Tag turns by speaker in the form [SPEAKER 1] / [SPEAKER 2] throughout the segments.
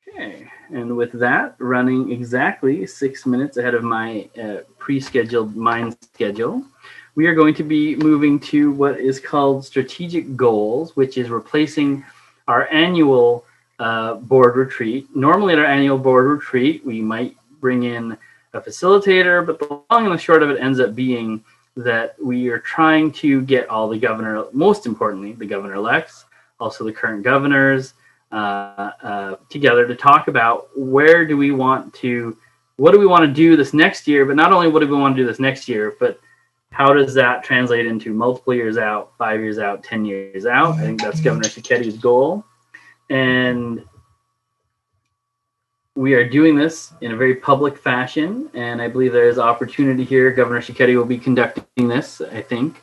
[SPEAKER 1] Okay, and with that, running exactly 6 minutes ahead of my pre-scheduled mind schedule, we are going to be moving to what is called strategic goals, which is replacing our annual board retreat. Normally at our annual board retreat, we might bring in a facilitator, but the long and the short of it ends up being that we are trying to get all the governor, most importantly, the governor-elects, also the current governors, together to talk about what do we want to do this next year, but not only what do we want to do this next year, but how does that translate into multiple years out, 5 years out, 10 years out? I think that's Governor Cicchetti's goal. And we are doing this in a very public fashion, and I believe there is opportunity here. Governor Cicchetti will be conducting this, I think.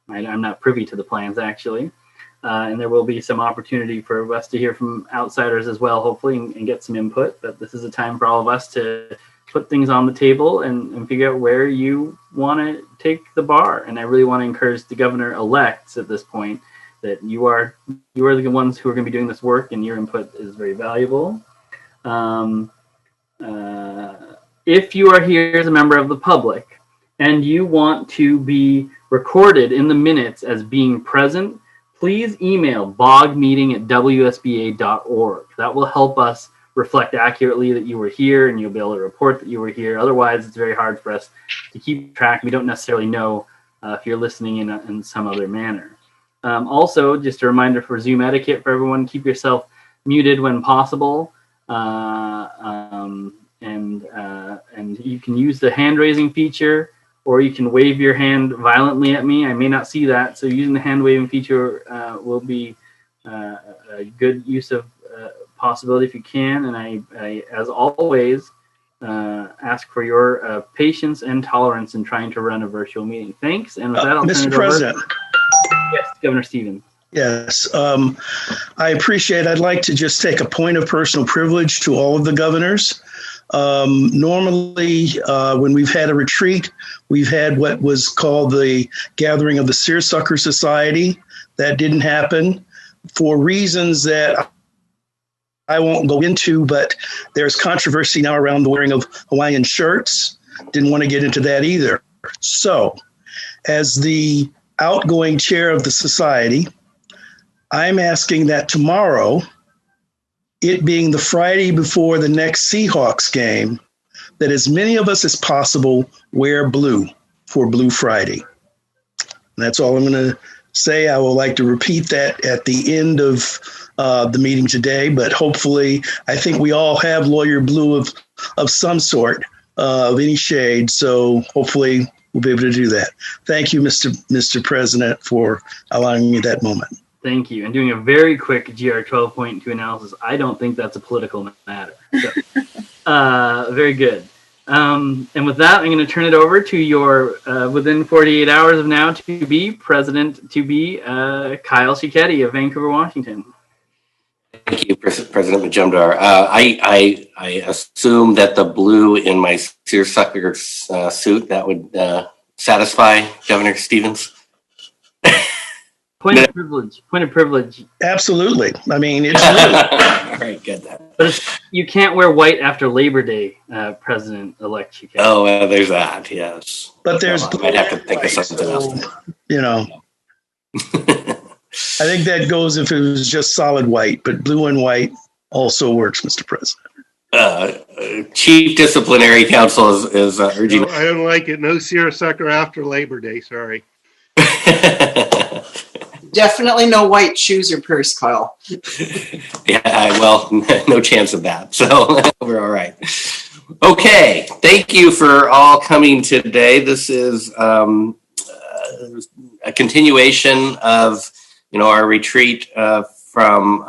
[SPEAKER 1] I'm not privy to the plans, actually. And there will be some opportunity for us to hear from outsiders as well, hopefully, and get some input. But this is a time for all of us to put things on the table and figure out where you want to take the bar. And I really want to encourage the governor-elects at this point that you are the ones who are going to be doing this work, and your input is very valuable. If you are here as a member of the public and you want to be recorded in the minutes as being present, please email bogmeeting@wsba.org. That will help us reflect accurately that you were here, and you'll be able to report that you were here. Otherwise, it's very hard for us to keep track. We don't necessarily know if you're listening in some other manner. Also, just a reminder for Zoom etiquette for everyone, keep yourself muted when possible. And you can use the hand raising feature, or you can wave your hand violently at me. I may not see that, so using the hand waving feature will be a good use of possibility if you can. And I as always, ask for your patience and tolerance in trying to run a virtual meeting. Thanks. And with that, I'll
[SPEAKER 2] Mr.
[SPEAKER 1] turn it
[SPEAKER 2] President.
[SPEAKER 1] over. Yes, Governor Stevens.
[SPEAKER 2] Yes, I appreciate. I'd like to just take a point of personal privilege to all of the governors. Normally, when we've had a retreat, we've had what was called the gathering of the Seersucker Society. That didn't happen for reasons that I won't go into, but there's controversy now around the wearing of Hawaiian shirts. Didn't want to get into that either. So, as the outgoing chair of the society, I'm asking that tomorrow, it being the Friday before the next Seahawks game, that as many of us as possible wear blue for Blue Friday. And that's all I'm going to say. I would like to repeat that at the end of the meeting today, but hopefully I think we all have lawyer blue of some sort, of any shade. So hopefully we'll be able to do that. Thank you, Mr. President, for allowing me that moment.
[SPEAKER 1] Thank you. And doing a very quick GR 12.2 analysis, I don't think that's a political matter. So, very good. And with that, I'm going to turn it over to your, within 48 hours of now, to be President-to-be Kyle Cicchetti of Vancouver, Washington.
[SPEAKER 3] Thank you, President Majumdar. I assume that the blue in my seersucker suit, that would satisfy Governor Stevens?
[SPEAKER 1] Point of privilege.
[SPEAKER 2] Absolutely. I mean, it's blue.
[SPEAKER 3] All right, good.
[SPEAKER 1] But you can't wear white after Labor Day, President-elect Cicchetti.
[SPEAKER 3] Oh, there's that, yes.
[SPEAKER 2] But there's
[SPEAKER 3] I might have to think of something else.
[SPEAKER 2] You know, I think that goes if it was just solid white, but blue and white also works, Mr. President.
[SPEAKER 3] Chief Disciplinary Counsel is urging.
[SPEAKER 4] No, I don't like it. No seersucker after Labor Day. Sorry.
[SPEAKER 5] Definitely no white shoes or purse, Kyle.
[SPEAKER 3] Yeah, well, no chance of that. So we're all right. Okay, thank you for all coming today. This is a continuation of our retreat from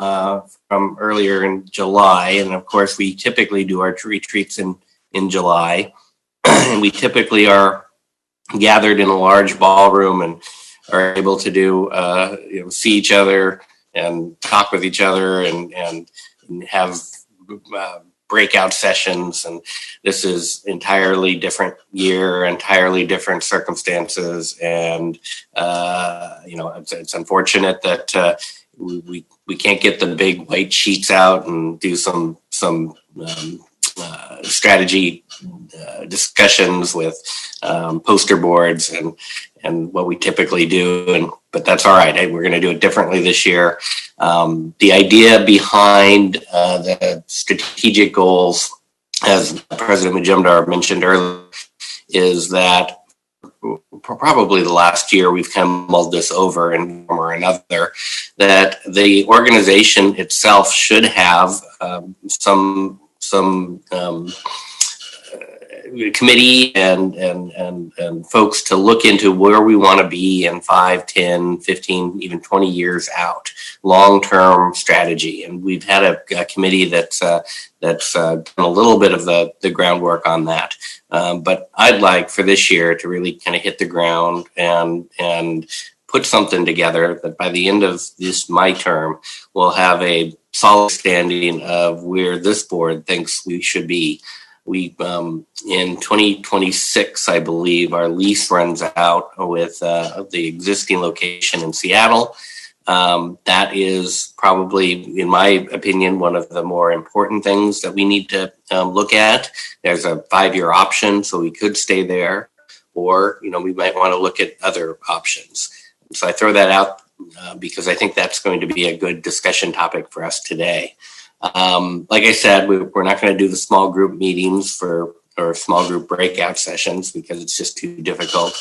[SPEAKER 3] earlier in July, and of course we typically do our retreats in July, and we typically are gathered in a large ballroom and are able to do see each other and talk with each other and have breakout sessions. And this is entirely different year, entirely different circumstances, and it's unfortunate that we can't get the big white sheets out and do some strategy discussions with poster boards and what we typically do, but that's all right. Hey, we're going to do it differently this year. The idea behind the strategic goals, as President Majumdar mentioned earlier, is that probably the last year we've kind of mulled this over in one or another, that the organization itself should have some committee and folks to look into where we want to be in 5, 10, 15, even 20 years out, long-term strategy. And we've had a committee that's done a little bit of the groundwork on that. But I'd like for this year to really kind of hit the ground and put something together that by the end of my term, we'll have a solid standing of where this board thinks we should be. We in 2026, I believe, our lease runs out with the existing location in Seattle. That is probably, in my opinion, one of the more important things that we need to look at. There's a 5-year option, so we could stay there, or we might want to look at other options. So I throw that out because I think that's going to be a good discussion topic for us today. Like I said, we're not going to do the small group meetings or small group breakout sessions because it's just too difficult.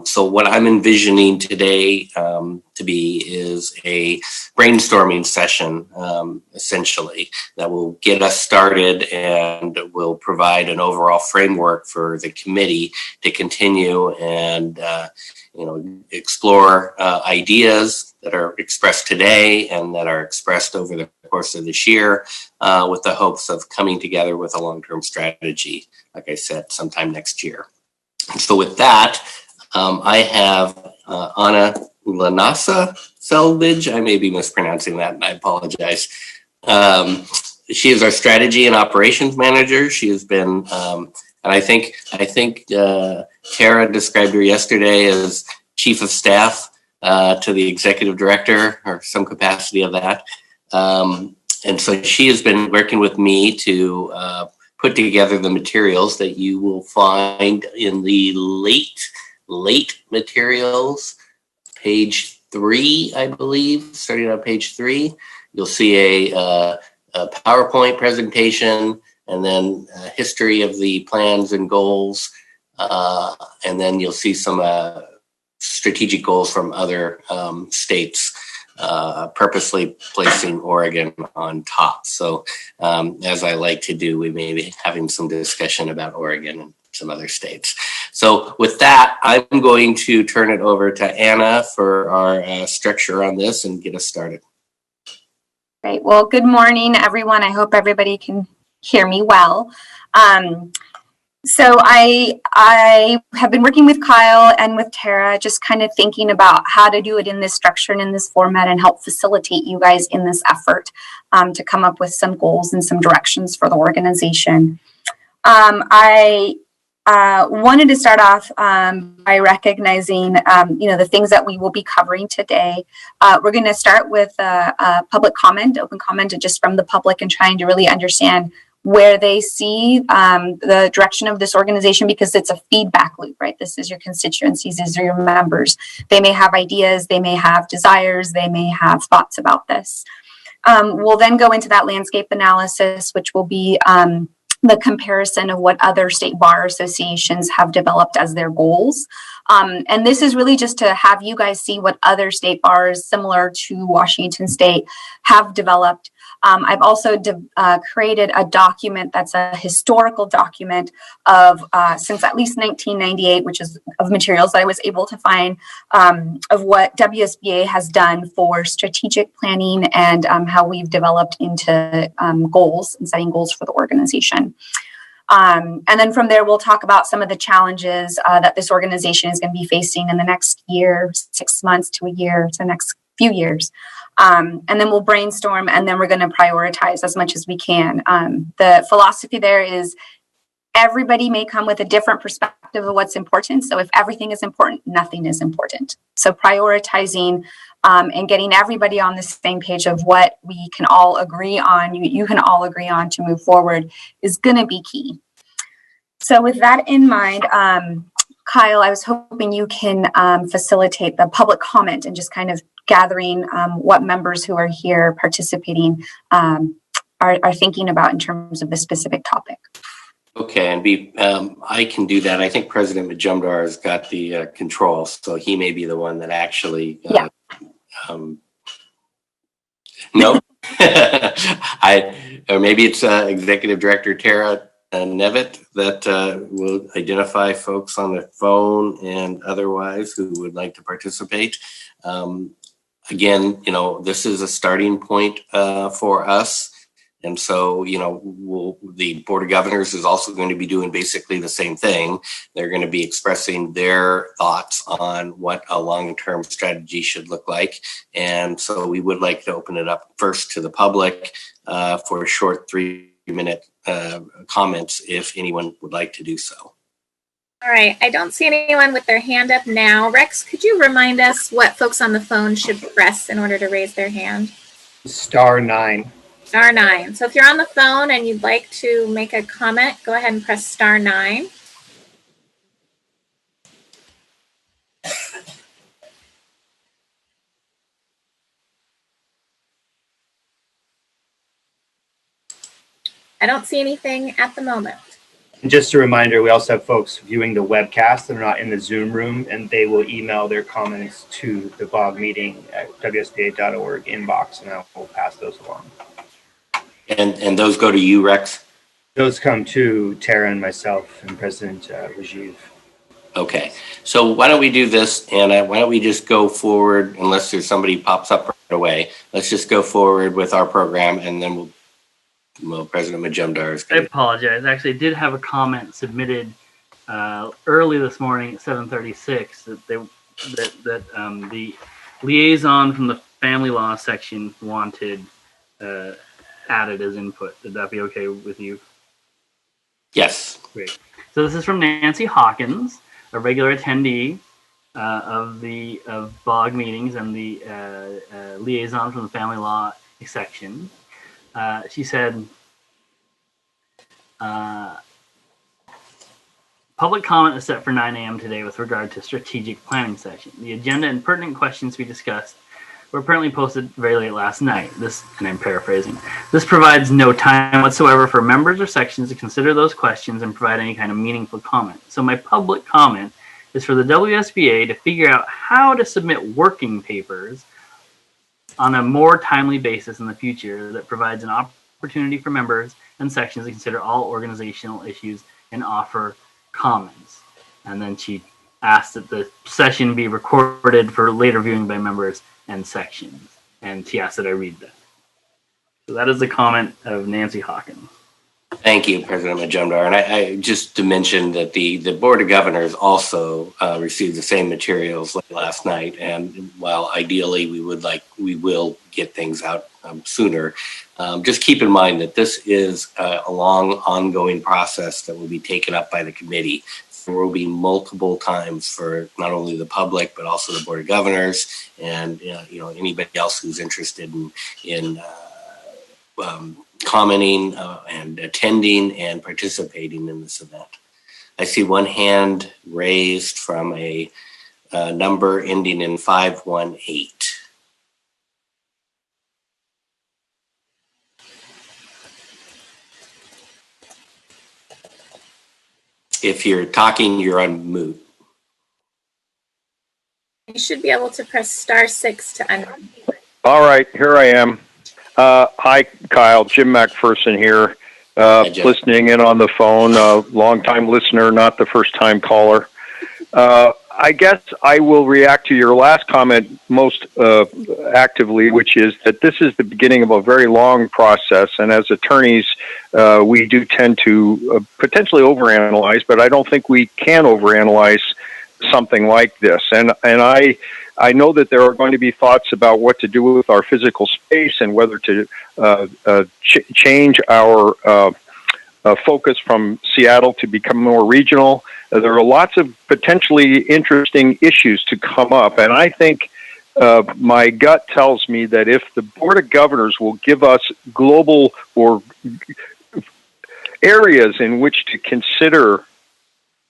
[SPEAKER 3] So what I'm envisioning today to be is a brainstorming session, essentially, that will get us started and will provide an overall framework for the committee to continue and explore ideas that are expressed today and that are expressed over the course of this year with the hopes of coming together with a long-term strategy, like I said, sometime next year. And so with that, I have Anna Lanasa Selvage. I may be mispronouncing that, and I apologize. She is our strategy and operations manager. She has been, and I think Tara described her yesterday as chief of staff to the executive director or some capacity of that. And so she has been working with me to put together the materials that you will find in the late materials, page 3, I believe, starting on page 3. You'll see a PowerPoint presentation and then a history of the plans and goals. And then you'll see some strategic goals from other states, purposely placing Oregon on top. So as I like to do, we may be having some discussion about Oregon and some other states. So with that, I'm going to turn it over to Anna for our structure on this and get us started.
[SPEAKER 6] Great. Well, good morning, everyone. I hope everybody can hear me well. So I have been working with Kyle and with Tara, just kind of thinking about how to do it in this structure and in this format and help facilitate you guys in this effort to come up with some goals and some directions for the organization. I wanted to start off by recognizing, the things that we will be covering today. We're going to start with public comment, open comment just from the public, and trying to really understand where they see the direction of this organization, because it's a feedback loop, right? This is your constituencies, these are your members. They may have ideas, they may have desires, they may have thoughts about this. We'll then go into that landscape analysis, which will be the comparison of what other state bar associations have developed as their goals. And this is really just to have you guys see what other state bars similar to Washington State have developed. I've also created a document that's a historical document of since at least 1998, which is of materials that I was able to find of what WSBA has done for strategic planning and how we've developed into goals and setting goals for the organization. And then from there, we'll talk about some of the challenges that this organization is going to be facing in the next year, 6 months to a year, to the next few years. And then we'll brainstorm, and then we're going to prioritize as much as we can. The philosophy there is everybody may come with a different perspective of what's important. So if everything is important, nothing is important. So prioritizing and getting everybody on the same page of what we can all agree on, you can all agree on to move forward is going to be key. So with that in mind, Kyle, I was hoping you can facilitate the public comment and just kind of gathering what members who are here participating are thinking about in terms of the specific topic.
[SPEAKER 3] Okay, and I can do that. I think President Majumdar has got the control, so he may be the one that actually. No, or maybe it's Executive Director Tara Nevitt that will identify folks on the phone and otherwise who would like to participate. Again, this is a starting point for us. And so, the Board of Governors is also going to be doing basically the same thing. They're going to be expressing their thoughts on what a long-term strategy should look like. And so we would like to open it up first to the public for a short 3-minute comments if anyone would like to do so.
[SPEAKER 7] All right, I don't see anyone with their hand up now. Rex, could you remind us what folks on the phone should press in order to raise their hand?
[SPEAKER 8] *9.
[SPEAKER 7] *9. So if you're on the phone and you'd like to make a comment, go ahead and press *9. I don't see anything at the moment.
[SPEAKER 8] And just a reminder, we also have folks viewing the webcast that are not in the Zoom room, and they will email their comments to the BOG meeting at wsba.org inbox, and I will pass those along.
[SPEAKER 3] And those go to you, Rex?
[SPEAKER 8] Those come to Tara and myself and President Rajiv.
[SPEAKER 3] Okay, so why don't we do this, and why don't we just go forward, unless there's somebody pops up right away. Let's just go forward with our program, and then President Majumdar is going
[SPEAKER 1] I apologize. Actually, I did have a comment submitted early this morning at 7:36 that the liaison from the family law section wanted added as input. Would that be okay with you?
[SPEAKER 3] Yes.
[SPEAKER 1] Great. So this is from Nancy Hawkins, a regular attendee of BOG meetings and the liaison from the family law section. She said, public comment is set for 9 a.m. today with regard to strategic planning session. The agenda and pertinent questions we discussed were apparently posted very late last night. This, and I'm paraphrasing, this provides no time whatsoever for members or sections to consider those questions and provide any kind of meaningful comment. So my public comment is for the WSBA to figure out how to submit working papers on a more timely basis in the future that provides an opportunity for members and sections to consider all organizational issues and offer comments. And then she asked that the session be recorded for later viewing by members and sections. And she asked that I read that. So that is the comment of Nancy Hawkins.
[SPEAKER 3] Thank you, President Majumdar. And I just to mention that the Board of Governors also received the same materials late last night. And while ideally we will get things out sooner, just keep in mind that this is a long ongoing process that will be taken up by the committee. There will be multiple times for not only the public, but also the Board of Governors and anybody else who's interested in commenting and attending and participating in this event. I see one hand raised from a number ending in 518. If you're talking, you're on mute.
[SPEAKER 7] You should be able to press *6 to unmute.
[SPEAKER 9] All right, here I am. Hi, Kyle. Jim McPherson here, listening in on the phone. Long-time listener, not the first-time caller. I guess I will react to your last comment most actively, which is that this is the beginning of a very long process, and as attorneys, we do tend to potentially overanalyze, but I don't think we can overanalyze something like this. And I know that there are going to be thoughts about what to do with our physical space and whether to change our focus from Seattle to become more regional. There are lots of potentially interesting issues to come up, and I think my gut tells me that if the Board of Governors will give us global or areas in which to consider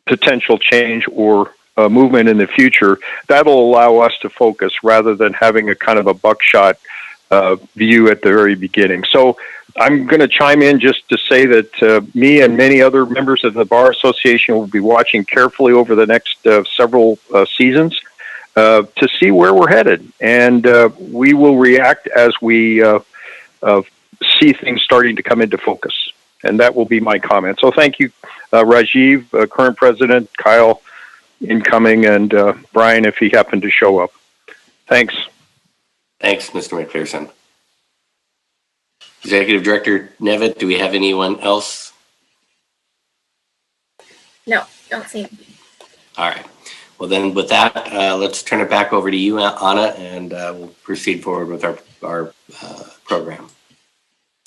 [SPEAKER 9] potential change or movement in the future, that'll allow us to focus rather than having a kind of a buckshot view at the very beginning. So I'm going to chime in just to say that me and many other members of the Bar Association will be watching carefully over the next several seasons to see where we're headed. And we will react as we see things starting to come into focus. And that will be my comment. So thank you, Rajiv, current president, Kyle, incoming, and Brian, if he happened to show up. Thanks.
[SPEAKER 3] Thanks, Mr. McPherson. Executive Director Nevitt, do we have anyone else?
[SPEAKER 7] No, don't see anything.
[SPEAKER 3] All right. Well, then with that, let's turn it back over to you, Anna, and we'll proceed forward with our program.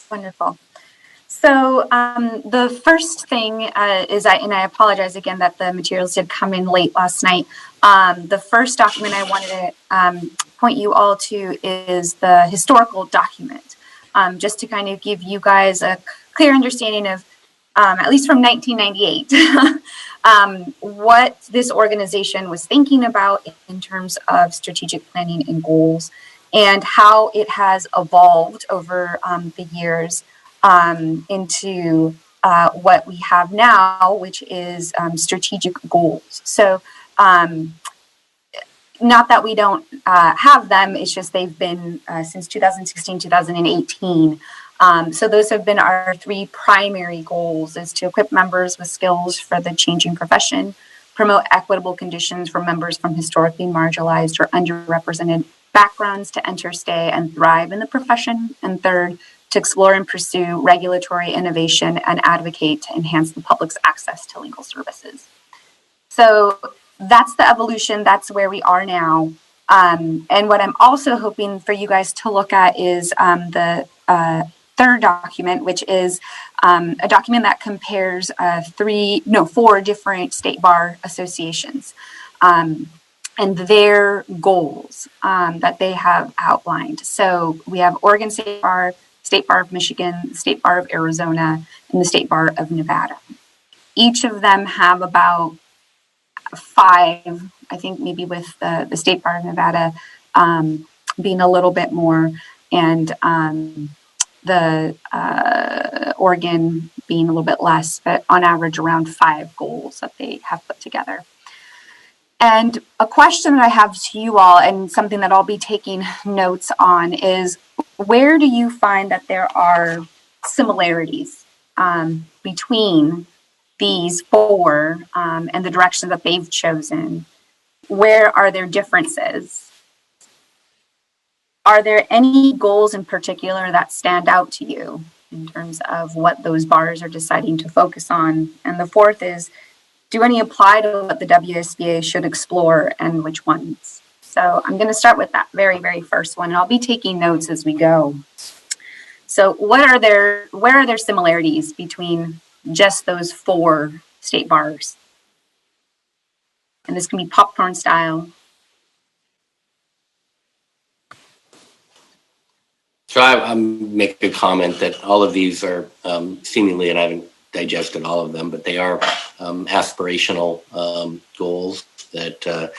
[SPEAKER 6] Wonderful. So the first thing is, and I apologize again that the materials did come in late last night. The first document I wanted to point you all to is the historical document, just to kind of give you guys a clear understanding of, at least from 1998, what this organization was thinking about in terms of strategic planning and goals, and how it has evolved over the years into what we have now, which is strategic goals. So not that we don't have them, it's just they've been since 2016, 2018. So those have been our three primary goals: is to equip members with skills for the changing profession, promote equitable conditions for members from historically marginalized or underrepresented backgrounds to enter, stay, and thrive in the profession, and third, to explore and pursue regulatory innovation and advocate to enhance the public's access to legal services. So that's the evolution. That's where we are now. And what I'm also hoping for you guys to look at is the third document, which is a document that compares 4 different state bar associations and their goals that they have outlined. So we have Oregon State Bar, State Bar of Michigan, State Bar of Arizona, and the State Bar of Nevada. Each of them have about 5, I think maybe with the State Bar of Nevada being a little bit more, and the Oregon being a little bit less, but on average around 5 goals that they have put together. And a question that I have to you all, and something that I'll be taking notes on, is where do you find that there are similarities between these 4 and the direction that they've chosen? Where are there differences? Are there any goals in particular that stand out to you in terms of what those bars are deciding to focus on? And the fourth is, do any apply to what the WSBA should explore, and which ones? So I'm going to start with that very, very first one, and I'll be taking notes as we go. So where are there similarities between just those 4 state bars? And this can be popcorn style.
[SPEAKER 3] So I make a comment that all of these are seemingly, and I haven't digested all of them, but they are aspirational goals that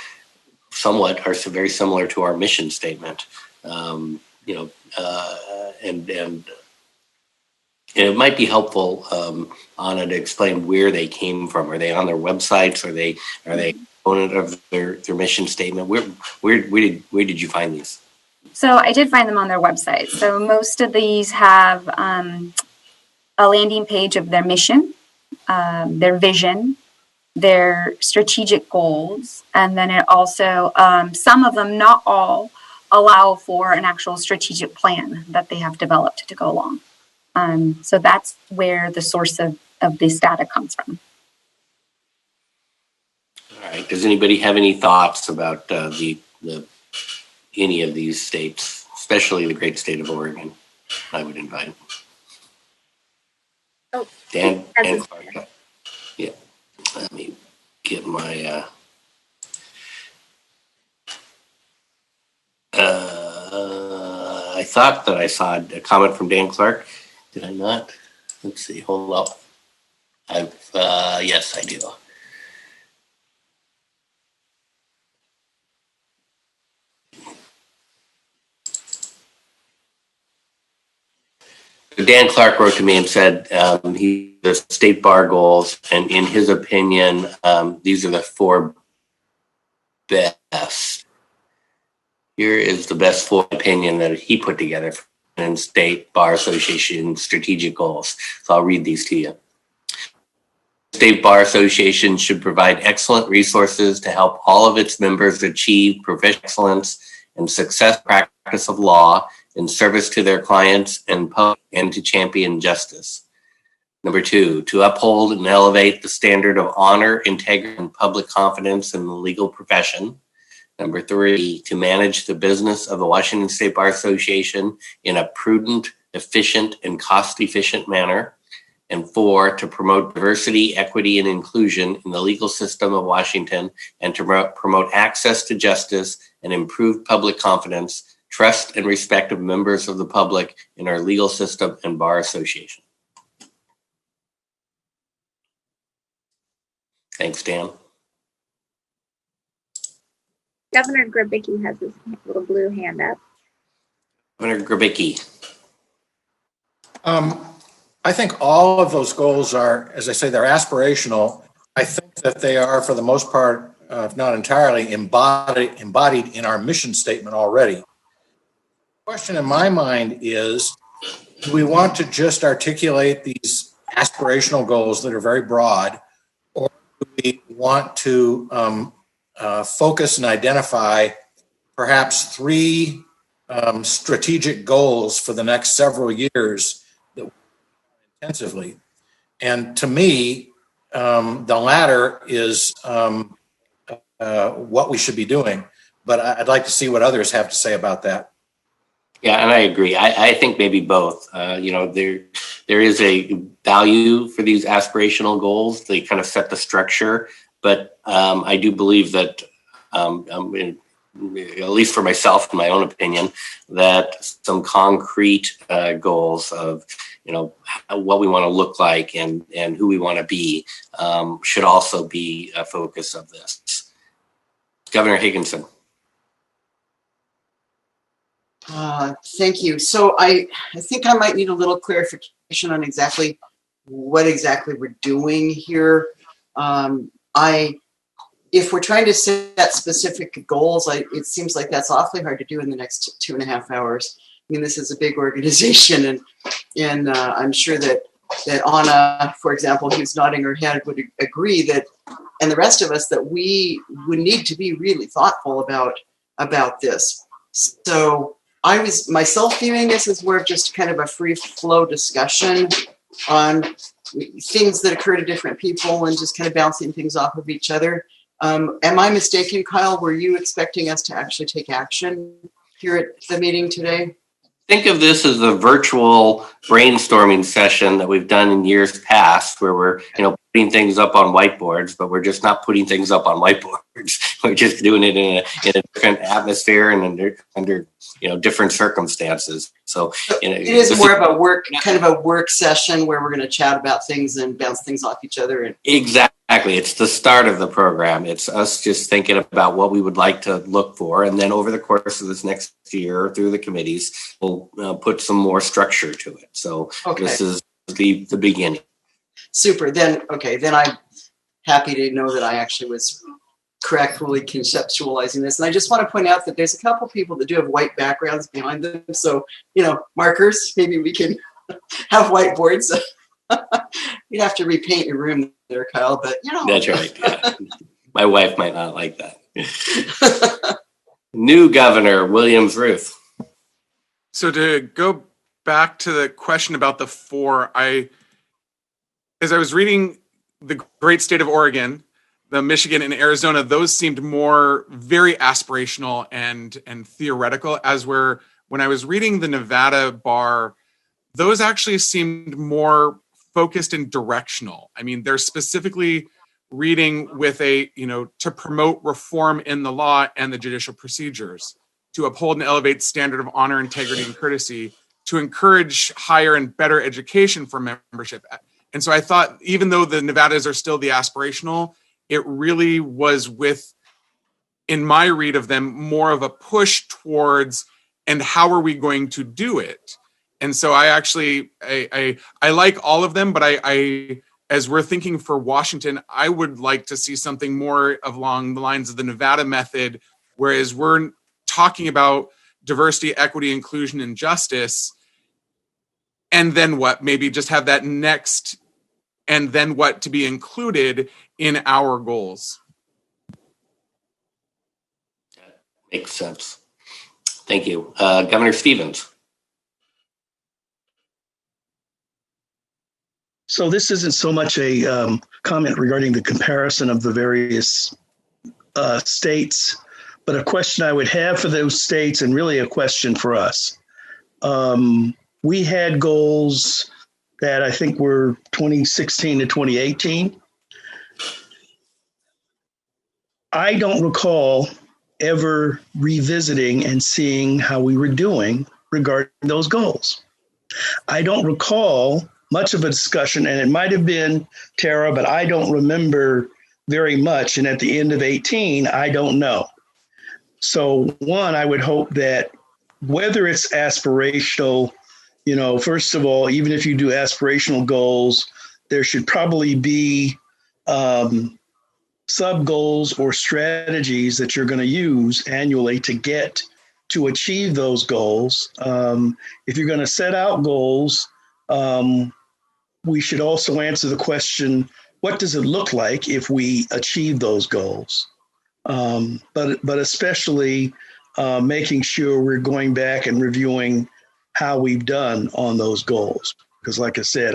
[SPEAKER 3] somewhat are very similar to our mission statement. And it might be helpful, Anna, to explain where they came from. Are they on their websites? Are they a component of their mission statement? Where did you find these?
[SPEAKER 6] So I did find them on their website. So most of these have a landing page of their mission, their vision, their strategic goals, and then it also, some of them, not all, allow for an actual strategic plan that they have developed to go along. So that's where the source of this data comes from.
[SPEAKER 3] All right. Does anybody have any thoughts about any of these states, especially the great state of Oregon? I would invite.
[SPEAKER 7] Oh,
[SPEAKER 3] Dan and Clark. Yeah. Let me get my I thought that I saw a comment from Dan Clark. Did I not? Let's see. Hold up. Yes, I do. Dan Clark wrote to me and said the state bar goals, and in his opinion, these are the 4 best. Here is the best 4 opinion that he put together in State Bar Association strategic goals. So I'll read these to you. State Bar Association should provide excellent resources to help all of its members achieve professional excellence and success practice of law in service to their clients and public, and to champion justice. Number 2, to uphold and elevate the standard of honor, integrity, and public confidence in the legal profession. Number 3, to manage the business of the Washington State Bar Association in a prudent, efficient, and cost-efficient manner. And 4, to promote diversity, equity, and inclusion in the legal system of Washington and to promote access to justice and improve public confidence, trust, and respect of members of the public in our legal system and bar association. Thanks, Dan.
[SPEAKER 7] Governor Grabicki has his little blue hand up.
[SPEAKER 3] Governor Grabicki.
[SPEAKER 10] I think all of those goals are, as I say, they're aspirational. I think that they are, for the most part, if not entirely, embodied in our mission statement already. The question in my mind is, do we want to just articulate these aspirational goals that are very broad, or do we want to focus and identify perhaps 3 strategic goals for the next several years that intensively? And to me, the latter is what we should be doing. But I'd like to see what others have to say about that.
[SPEAKER 3] Yeah, and I agree. I think maybe both. There is a value for these aspirational goals. They kind of set the structure, but I do believe that, at least for myself, in my own opinion, that some concrete goals of what we want to look like and who we want to be should also be a focus of this. Governor Higginson.
[SPEAKER 5] Thank you. So I think I might need a little clarification on exactly what we're doing here. If we're trying to set specific goals, it seems like that's awfully hard to do in the next 2.5 hours. I mean, this is a big organization, and I'm sure that Anna, for example, who's nodding her head, would agree that, and the rest of us, that we would need to be really thoughtful about this. So I was myself viewing this as more of just kind of a free flow discussion on things that occur to different people and just kind of bouncing things off of each other. Am I mistaken, Kyle? Were you expecting us to actually take action here at the meeting today?
[SPEAKER 3] Think of this as a virtual brainstorming session that we've done in years past, where we're putting things up on whiteboards, but we're just not putting things up on whiteboards. We're just doing it in a different atmosphere and under different circumstances. So
[SPEAKER 5] it is more of a work session where we're going to chat about things and bounce things off each other.
[SPEAKER 3] Exactly. It's the start of the program. It's us just thinking about what we would like to look for. And then over the course of this next year through the committees, we'll put some more structure to it. So This is the beginning.
[SPEAKER 5] Super. Then I'm happy to know that I actually was correctly conceptualizing this. And I just want to point out that there's a couple people that do have white backgrounds behind them. So, markers, maybe we can have whiteboards. You'd have to repaint your room there, Kyle, but
[SPEAKER 3] That's right. Yeah. My wife might not like that. New Governor Williams Ruth.
[SPEAKER 11] So to go back to the question about the 4, as I was reading the great state of Oregon, the Michigan and Arizona, those seemed more very aspirational and theoretical, when I was reading the Nevada bar, those actually seemed more focused and directional. I mean, they're specifically reading with to promote reform in the law and the judicial procedures. to uphold and elevate standard of honor, integrity, and courtesy, to encourage higher and better education for membership. And so I thought, even though the Nevadas are still the aspirational, it really was in my read of them, more of a push towards, and how are we going to do it? And so I actually, I like all of them, but I as we're thinking for Washington, I would like to see something more along the lines of the Nevada method, whereas we're talking about diversity, equity, inclusion, and justice. And then what? Maybe just have that next, and then what to be included in our goals.
[SPEAKER 3] Makes sense. Thank you. Governor Stevens.
[SPEAKER 2] So this isn't so much a comment regarding the comparison of the various states, but a question I would have for those states, and really a question for us. We had goals that I think were 2016 to 2018. I don't recall ever revisiting and seeing how we were doing regarding those goals. I don't recall much of a discussion, and it might have been Tara, but I don't remember very much. And at the end of 18, I don't know. So one, I would hope that whether it's aspirational, first of all, even if you do aspirational goals, there should probably be sub goals or strategies that you're going to use annually to achieve those goals. If you're going to set out goals, we should also answer the question, what does it look like if we achieve those goals? But especially making sure we're going back and reviewing how we've done on those goals. Because like I said,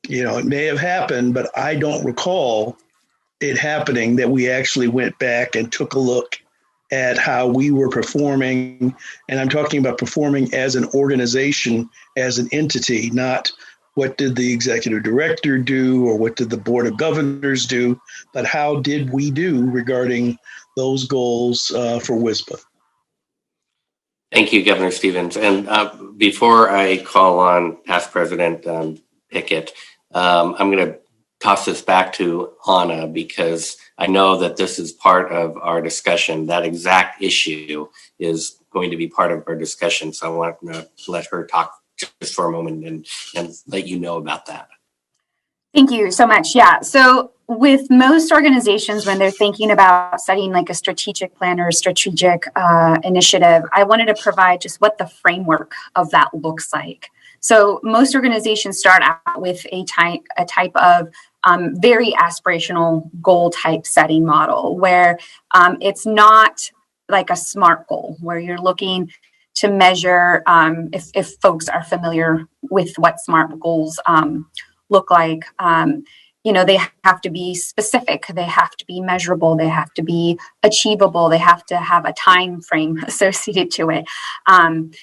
[SPEAKER 2] it may have happened, but I don't recall it happening that we actually went back and took a look at how we were performing. And I'm talking about performing as an organization, as an entity, not what did the executive director do or what did the board of governors do, but how did we do regarding those goals for WISPA?
[SPEAKER 3] Thank you, Governor Stevens. And before I call on past President Pickett, I'm going to toss this back to Anna, because I know that this is part of our discussion. That exact issue is going to be part of our discussion. So I want to let her talk just for a moment and let you know about that.
[SPEAKER 6] Thank you so much. Yeah. So with most organizations, when they're thinking about setting like a strategic plan or a strategic initiative, I wanted to provide just what the framework of that looks like. So most organizations start out with a type of very aspirational goal type setting model where it's not like a SMART goal where you're looking to measure, if folks are familiar with what SMART goals look like, they have to be specific, they have to be measurable, they have to be achievable, they have to have a time frame associated to it. And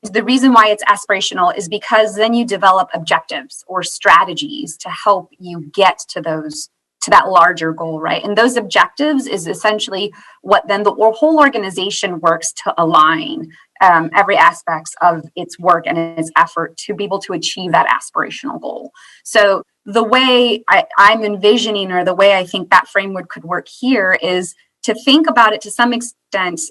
[SPEAKER 6] the reason why it's aspirational is because then you develop objectives or strategies to help you get to that larger goal, right? And those objectives is essentially what then the whole organization works to align every aspect of its work and its effort to be able to achieve that aspirational goal. So the way I'm envisioning, or the way I think that framework could work here, is to think about it to some extent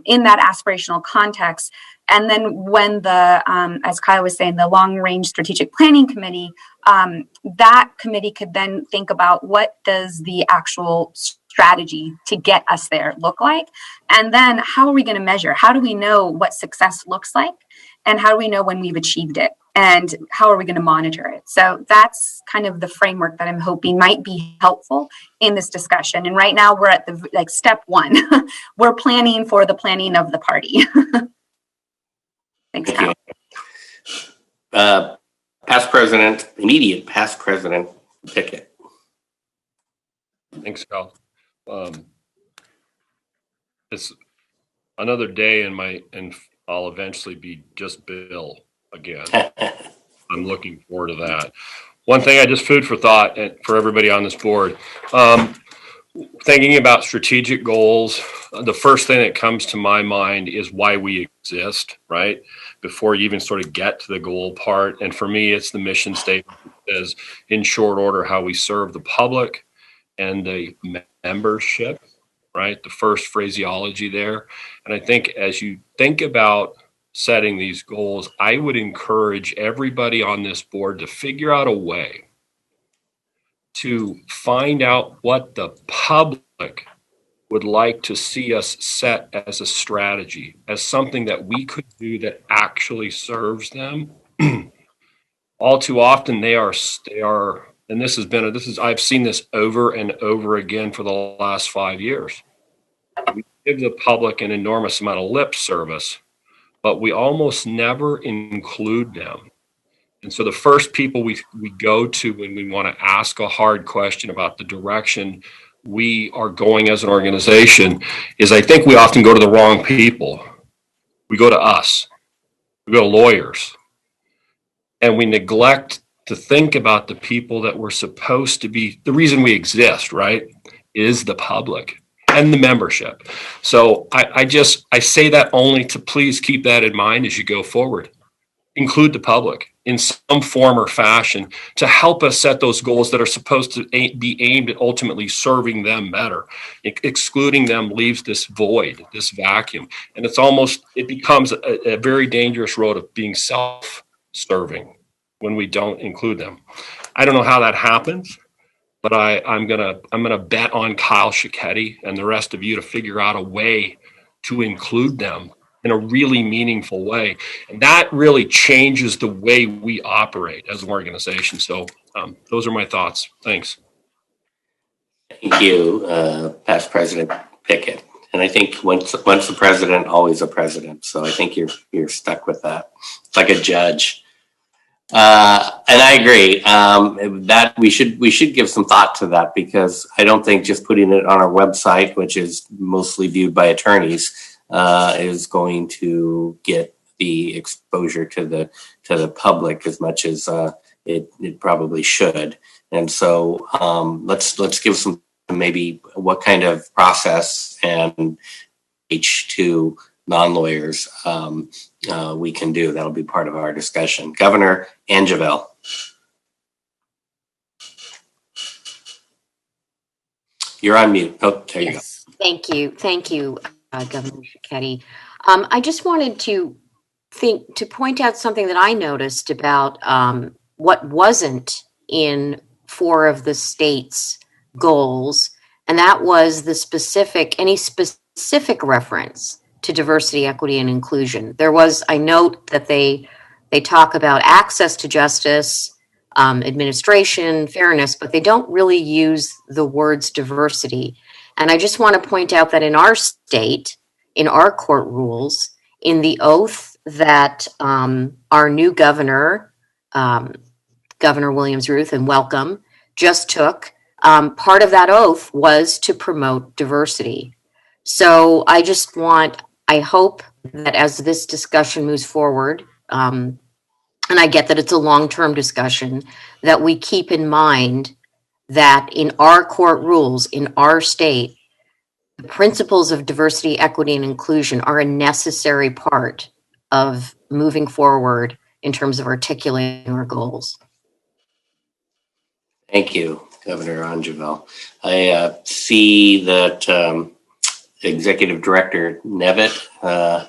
[SPEAKER 6] in that aspirational context. And then when as Kyle was saying, the long range strategic planning committee, that committee could then think about what does the actual strategy to get us there look like? And then how are we going to measure? How do we know what success looks like? And how do we know when we've achieved it? And how are we going to monitor it? So that's kind of the framework that I'm hoping might be helpful in this discussion. And right now we're at the step one. We're planning for the planning of the party. Thanks, Kyle.
[SPEAKER 3] Immediate past President Pickett.
[SPEAKER 12] Thanks, Kyle. It's another day and I'll eventually be just Bill again. I'm looking forward to that. One thing, I just food for thought for everybody on this board. thinking about strategic goals, the first thing that comes to my mind is why we exist, right? Before you even sort of get to the goal part. And for me, it's the mission statement that says, in short order, how we serve the public and the membership, right? The first phraseology there. And I think as you think about setting these goals, I would encourage everybody on this board to figure out a way to find out what the public would like to see us set as a strategy, as something that we could do that actually serves them. All too often they are, and I've seen this over and over again for the last 5 years. We give the public an enormous amount of lip service, but we almost never include them. And so the first people we go to when we want to ask a hard question about the direction we are going as an organization is, I think we often go to the wrong people. We go to us. We go to lawyers. And we neglect to think about the people that we're supposed to be. The reason we exist, right, is the public and the membership. So I say that only to please keep that in mind as you go forward. Include the public in some form or fashion to help us set those goals that are supposed to be aimed at ultimately serving them better. Excluding them leaves this void, this vacuum. And it becomes a very dangerous road of being self-serving when we don't include them. I don't know how that happens, but I'm gonna bet on Kyle Schicchetti and the rest of you to figure out a way to include them in a really meaningful way. And that really changes the way we operate as an organization. So those are my thoughts. Thanks.
[SPEAKER 3] Thank you, past President Pickett. And I think once a president, always a president. So I think you're stuck with that. It's like a judge. And I agree that we should give some thought to that, because I don't think just putting it on our website, which is mostly viewed by attorneys, is going to get the exposure to the public as much as it probably should. And so let's give some, maybe what kind of process and H2 non-lawyers we can do. That'll be part of our discussion. Governor Angeville. You're on mute. Oh, there you go.
[SPEAKER 13] Thank you, Governor Schicchetti. I just wanted to point out something that I noticed about what wasn't in 4 of the state's goals, and that was any specific reference to diversity, equity, and inclusion. I note that they talk about access to justice, administration, fairness, but they don't really use the words diversity. And I just want to point out that in our state, in our court rules, in the oath that our new governor, Governor Williams-Ruth, and welcome, just took, part of that oath was to promote diversity. So I hope that as this discussion moves forward, and I get that it's a long-term discussion, that we keep in mind that in our court rules, in our state, the principles of diversity, equity, and inclusion are a necessary part of moving forward in terms of articulating our goals.
[SPEAKER 3] Thank you, Governor Angeville. I see that Executive Director Nevitt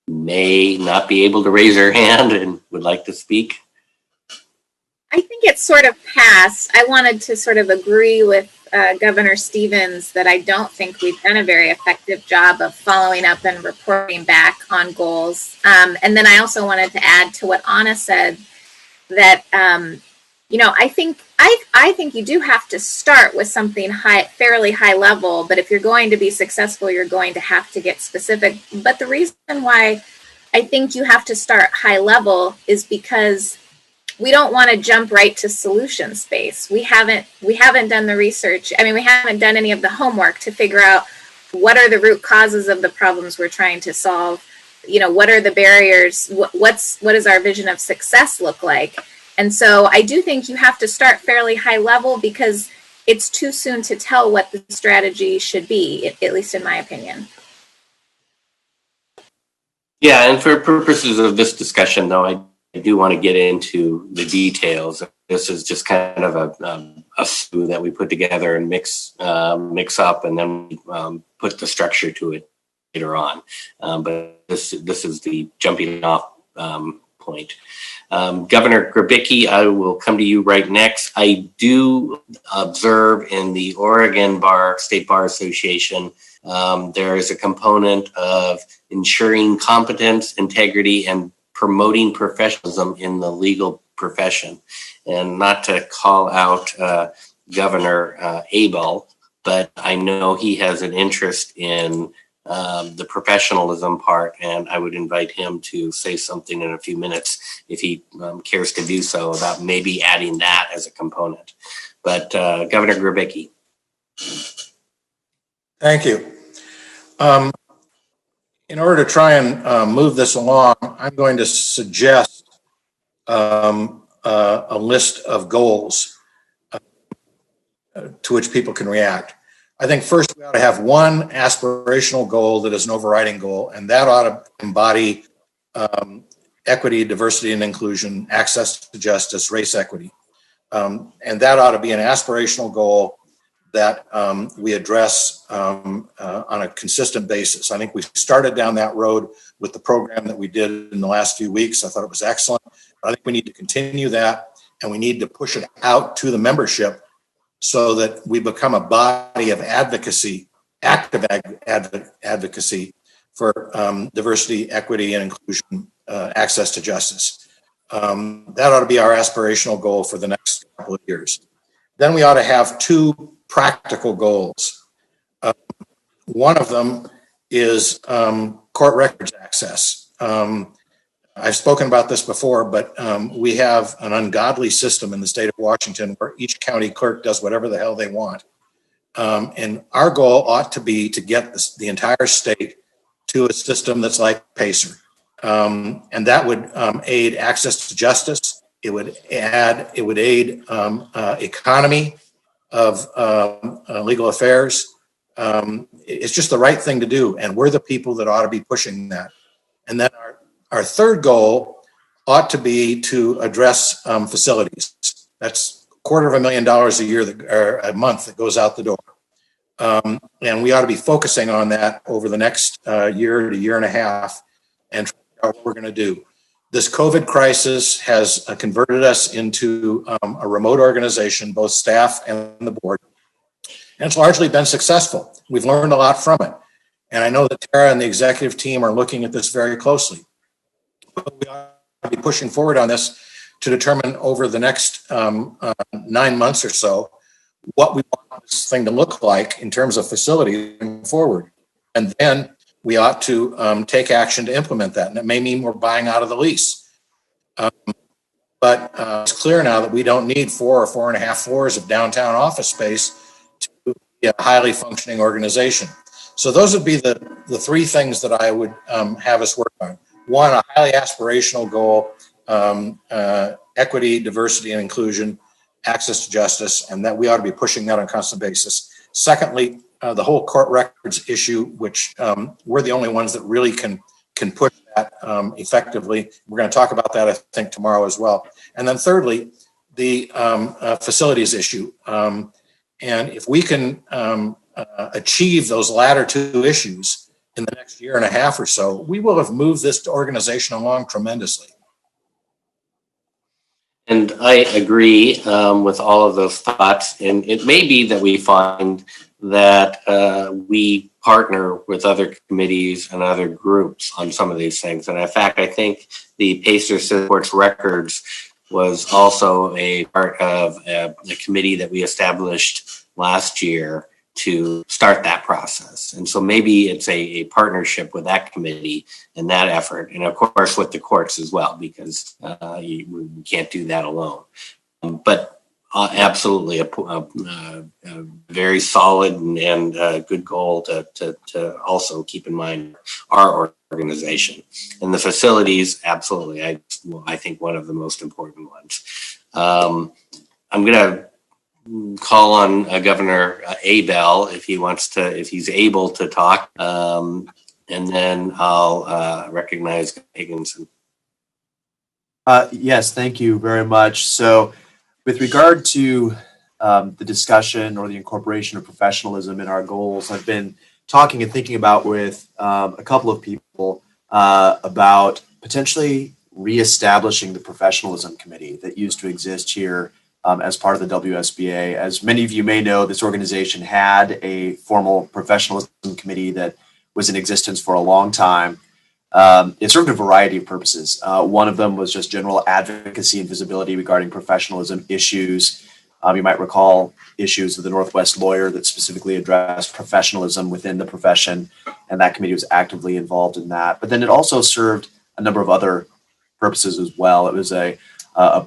[SPEAKER 3] may not be able to raise her hand and would like to speak.
[SPEAKER 7] I think it's sort of passed. I wanted to sort of agree with Governor Stevens that I don't think we've done a very effective job of following up and reporting back on goals. And then I also wanted to add to what Anna said that, I think you do have to start with something fairly high level, but if you're going to be successful, you're going to have to get specific. But the reason why I think you have to start high level is because we don't want to jump right to solution space. We haven't done the research. I mean, we haven't done any of the homework to figure out what are the root causes of the problems we're trying to solve. What are the barriers? What does our vision of success look like? And so I do think you have to start fairly high level, because it's too soon to tell what the strategy should be, at least in my opinion.
[SPEAKER 3] Yeah, and for purposes of this discussion, though, I do want to get into the details. This is just kind of a stew that we put together and mix up, and then put the structure to it later on. But this is the jumping off point. Governor Grabicki, I will come to you right next. I do observe in the Oregon State Bar Association, there is a component of ensuring competence, integrity, and promoting professionalism in the legal profession. And not to call out Governor Abel, but I know he has an interest in the professionalism part, and I would invite him to say something in a few minutes if he cares to do so about maybe adding that as a component. But Governor Grabicki.
[SPEAKER 10] Thank you. In order to try and move this along, I'm going to suggest a list of goals to which people can react. I think first we ought to have one aspirational goal that is an overriding goal, and that ought to embody equity, diversity, and inclusion, access to justice, race equity. And that ought to be an aspirational goal that we address on a consistent basis. I think we started down that road with the program that we did in the last few weeks. I thought it was excellent. But I think we need to continue that, and we need to push it out to the membership so that we become a body of advocacy, active advocacy for diversity, equity, and inclusion, access to justice. That ought to be our aspirational goal for the next couple of years. Then we ought to have two practical goals. One of them is court records access. I've spoken about this before, but we have an ungodly system in the state of Washington where each county clerk does whatever the hell they want. And our goal ought to be to get the entire state to a system that's like PACER. And that would aid access to justice. It would aid economy of legal affairs. It's just the right thing to do, and we're the people that ought to be pushing that. And then our third goal ought to be to address facilities. That's $250,000 a year or a month that goes out the door. And we ought to be focusing on that over the next year to year and a half and figure out what we're going to do. This COVID crisis has converted us into a remote organization, both staff and the board. And it's largely been successful. We've learned a lot from it. And I know that Tara and the executive team are looking at this very closely. But we ought to be pushing forward on this to determine over the next 9 months or so what we want this thing to look like in terms of facility moving forward. And then we ought to take action to implement that. And it may mean we're buying out of the lease. But it's clear now that we don't need 4 or 4.5 floors of downtown office space to be a highly functioning organization. So those would be the three things that I would have us work on. One, a highly aspirational goal, equity, diversity, and inclusion, access to justice, and that we ought to be pushing that on a constant basis. Secondly, the whole court records issue, which we're the only ones that really can push that effectively. We're going to talk about that, I think, tomorrow as well. And then thirdly, the facilities issue. And if we can achieve those latter two issues in the next year and a half or so, we will have moved this organization along tremendously.
[SPEAKER 3] And I agree with all of those thoughts. And it may be that we find that we partner with other committees and other groups on some of these things. And in fact, I think the PACER Supports Records was also a part of a committee that we established last year to start that process. And so maybe it's a partnership with that committee and that effort. And of course with the courts as well, because we can't do that alone. But absolutely a very solid and good goal to also keep in mind our organization. And the facilities, absolutely, I think one of the most important ones. I'm going to call on Governor Abel if he's able to talk, and then I'll recognize Higginson.
[SPEAKER 14] Yes, thank you very much. So, with regard to the discussion or the incorporation of professionalism in our goals, I've been talking and thinking about with a couple of people about potentially reestablishing the Professionalism Committee that used to exist here as part of the WSBA. As many of you may know, this organization had a formal Professionalism Committee that was in existence for a long time. It served a variety of purposes. One of them was just general advocacy and visibility regarding professionalism issues. You might recall issues of the Northwest Lawyer that specifically addressed professionalism within the profession, and that committee was actively involved in that. But then it also served a number of other purposes as well. It was a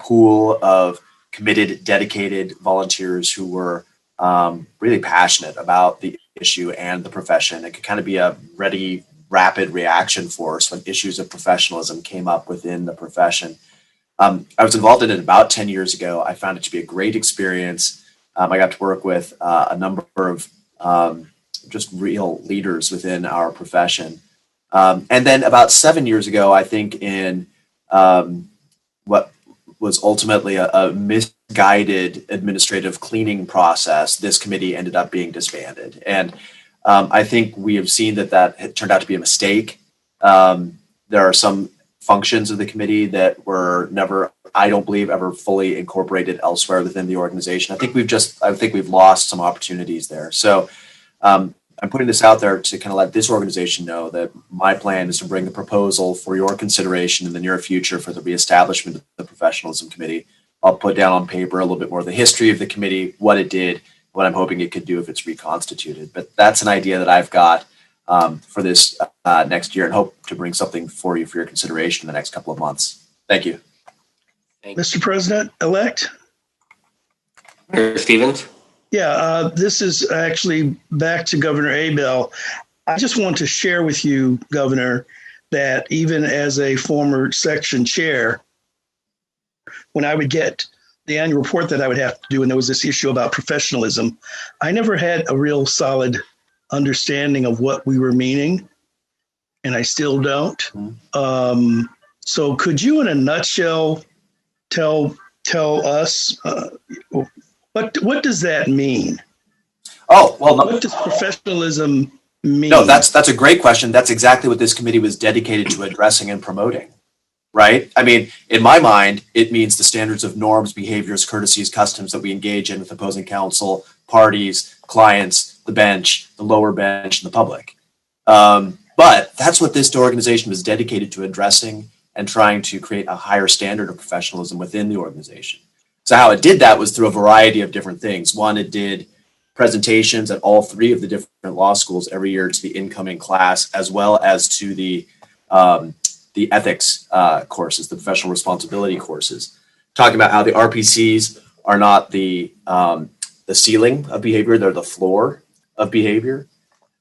[SPEAKER 14] pool of committed, dedicated volunteers who were really passionate about the issue and the profession. It could kind of be a ready, rapid reaction force when issues of professionalism came up within the profession. I was involved in it about 10 years ago. I found it to be a great experience. I got to work with a number of just real leaders within our profession. And then about 7 years ago, I think in what was ultimately a misguided administrative cleaning process, this committee ended up being disbanded. And I think we have seen that had turned out to be a mistake. There are some functions of the committee that were never, I don't believe, ever fully incorporated elsewhere within the organization. I think we've lost some opportunities there. So I'm putting this out there to kind of let this organization know that my plan is to bring a proposal for your consideration in the near future for the reestablishment of the Professionalism Committee. I'll put down on paper a little bit more of the history of the committee, what it did, what I'm hoping it could do if it's reconstituted. But that's an idea that I've got for this next year, and hope to bring something for you for your consideration in the next couple of months. Thank you.
[SPEAKER 2] Mr. President-elect?
[SPEAKER 3] Mr. Stevens?
[SPEAKER 2] Yeah, this is actually back to Governor Abel. I just want to share with you, Governor, that even as a former section chair, when I would get the annual report that I would have to do, and there was this issue about professionalism, I never had a real solid understanding of what we were meaning, and I still don't. So could you, in a nutshell, tell us what does that mean?
[SPEAKER 14] Oh, well, no.
[SPEAKER 2] What does professionalism mean?
[SPEAKER 14] No, that's a great question. That's exactly what this committee was dedicated to addressing and promoting, right? I mean, in my mind, it means the standards of norms, behaviors, courtesies, customs that we engage in with opposing counsel, parties, clients, the bench, the lower bench, and the public. But that's what this organization was dedicated to addressing and trying to create a higher standard of professionalism within the organization. So how it did that was through a variety of different things. One, it did presentations at all three of the different law schools every year to the incoming class, as well as to the ethics courses, the professional responsibility courses, talking about how the RPCs are not the ceiling of behavior, they're the floor of behavior.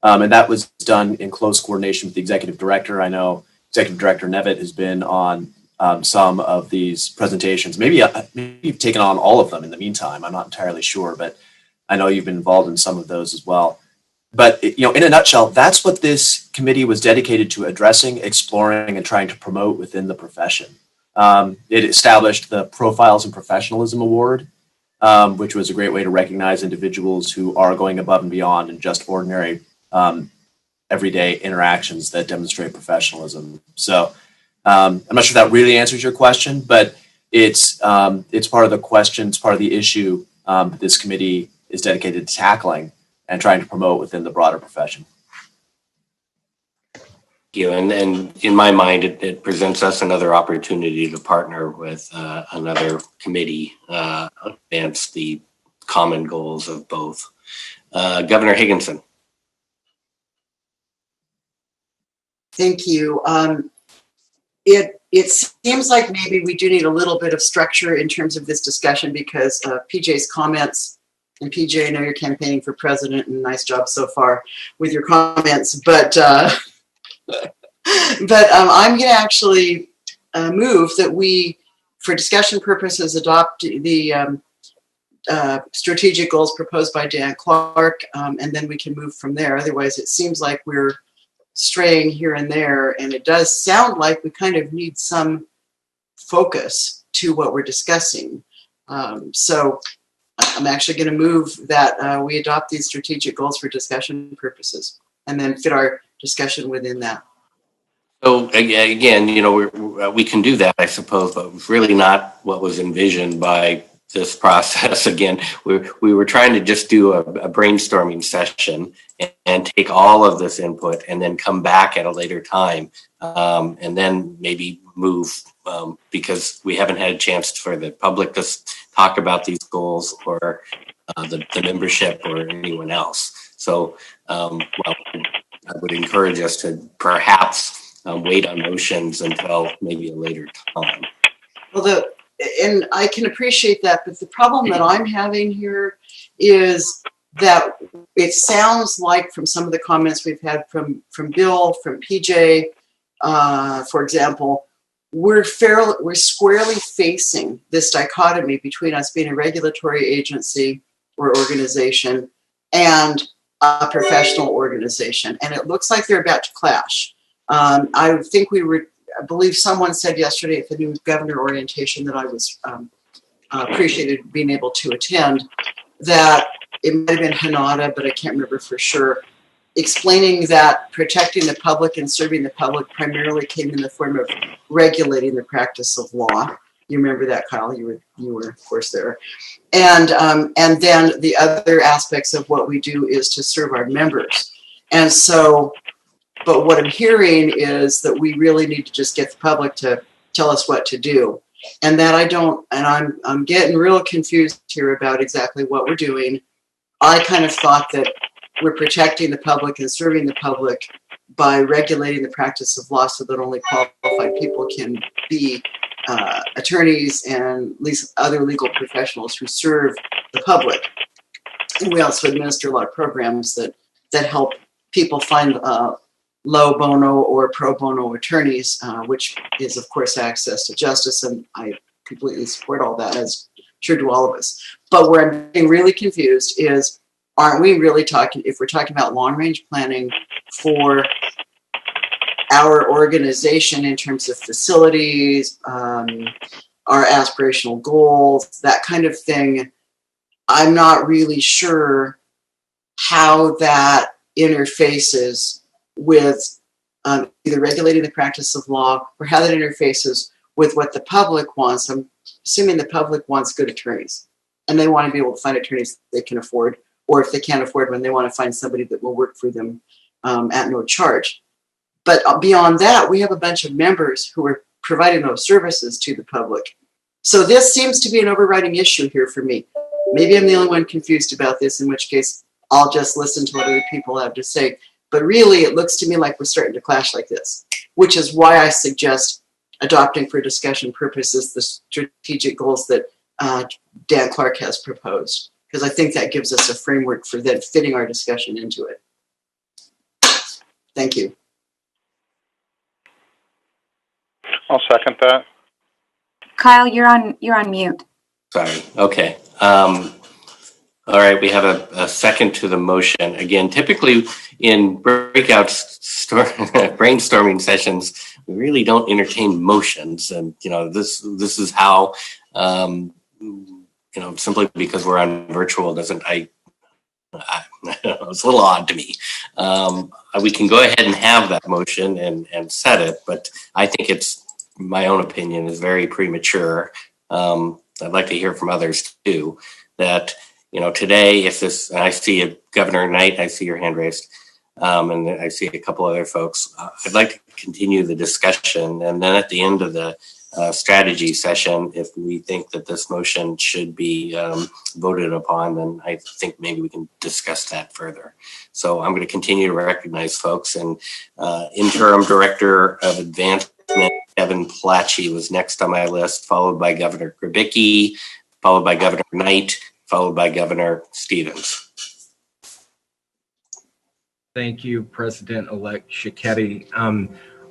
[SPEAKER 14] And that was done in close coordination with the executive director. I know Executive Director Nevitt has been on some of these presentations. Maybe you've taken on all of them in the meantime. I'm not entirely sure, but I know you've been involved in some of those as well. But in a nutshell, that's what this committee was dedicated to addressing, exploring, and trying to promote within the profession. It established the Profiles in Professionalism Award, which was a great way to recognize individuals who are going above and beyond in just ordinary everyday interactions that demonstrate professionalism. So I'm not sure that really answers your question, but it's part of the question, it's part of the issue that this committee is dedicated to tackling and trying to promote within the broader profession.
[SPEAKER 3] Thank you. And in my mind, it presents us another opportunity to partner with another committee, advance the common goals of both. Governor Higginson.
[SPEAKER 5] Thank you. It seems like maybe we do need a little bit of structure in terms of this discussion, because PJ's comments, and PJ, I know you're campaigning for president, and nice job so far with your comments, but I'm going to actually move that we, for discussion purposes, adopt the strategic goals proposed by Dan Clark, and then we can move from there. Otherwise, it seems like we're straying here and there, and it does sound like we kind of need some focus to what we're discussing. So I'm actually going to move that we adopt these strategic goals for discussion purposes and then fit our discussion within that.
[SPEAKER 3] So again, we can do that, I suppose, but it's really not what was envisioned by this process. Again, we were trying to just do a brainstorming session and take all of this input and then come back at a later time and then maybe move because we haven't had a chance for the public to talk about these goals or the membership or anyone else. So, I would encourage us to perhaps wait on motions until maybe a later time.
[SPEAKER 5] Well, and I can appreciate that, but the problem that I'm having here is that it sounds like from some of the comments we've had from Bill, from PJ, for example, we're squarely facing this dichotomy between us being a regulatory agency or organization and a professional organization, and it looks like they're about to clash. I think I believe someone said yesterday at the new governor orientation that I was appreciated being able to attend, that it might have been Hanada, but I can't remember for sure, explaining that protecting the public and serving the public primarily came in the form of regulating the practice of law. You remember that, Kyle? You were of course there. And then the other aspects of what we do is to serve our members. And so, but what I'm hearing is that we really need to just get the public to tell us what to do. And that I'm getting real confused here about exactly what we're doing. I kind of thought that we're protecting the public and serving the public by regulating the practice of law so that only qualified people can be attorneys and other legal professionals who serve the public. And we also administer a lot of programs that help people find low bono or pro bono attorneys, which is, of course, access to justice. And I completely support all that, as sure do all of us. But where I'm getting really confused is, aren't we really talking, if we're talking about long-range planning for our organization in terms of facilities, our aspirational goals, that kind of thing, I'm not really sure how that interfaces with either regulating the practice of law or how that interfaces with what the public wants. I'm assuming the public wants good attorneys and they want to be able to find attorneys they can afford, or if they can't afford one, they want to find somebody that will work for them at no charge. But beyond that, we have a bunch of members who are providing those services to the public. So this seems to be an overriding issue here for me. Maybe I'm the only one confused about this, in which case I'll just listen to what other people have to say. But really, it looks to me like we're starting to clash like this, which is why I suggest adopting for discussion purposes the strategic goals that Dan Clark has proposed, because I think that gives us a framework for then fitting our discussion into it. Thank you.
[SPEAKER 9] I'll second that.
[SPEAKER 6] Kyle, you're on mute.
[SPEAKER 3] Sorry. Okay. All right. We have a second to the motion. Again, typically in breakout brainstorming sessions, we really don't entertain motions. And, this is how, simply because we're on virtual it's a little odd to me. We can go ahead and have that motion and set it, but I think it's, my own opinion, is very premature. I'd like to hear from others too, that, today, if this, and I see Governor Knight, I see your hand raised, and I see a couple other folks. I'd like to continue the discussion, and then at the end of the strategy session, if we think that this motion should be voted upon, then I think maybe we can discuss that further. So I'm going to continue to recognize folks, and Interim Director of Advancement, Kevin Platchey, was next on my list, followed by Governor Grabicki, followed by Governor Knight, followed by Governor Stevens.
[SPEAKER 15] Thank you, President-elect Schicchetti.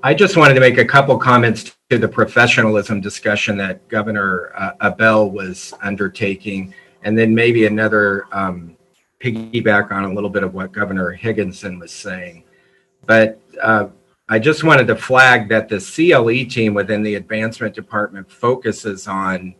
[SPEAKER 15] I just wanted to make a couple comments to the professionalism discussion that Governor Abell was undertaking. And then maybe another piggyback on a little bit of what Governor Higginson was saying. But I just wanted to flag that the CLE team within the advancement department focuses on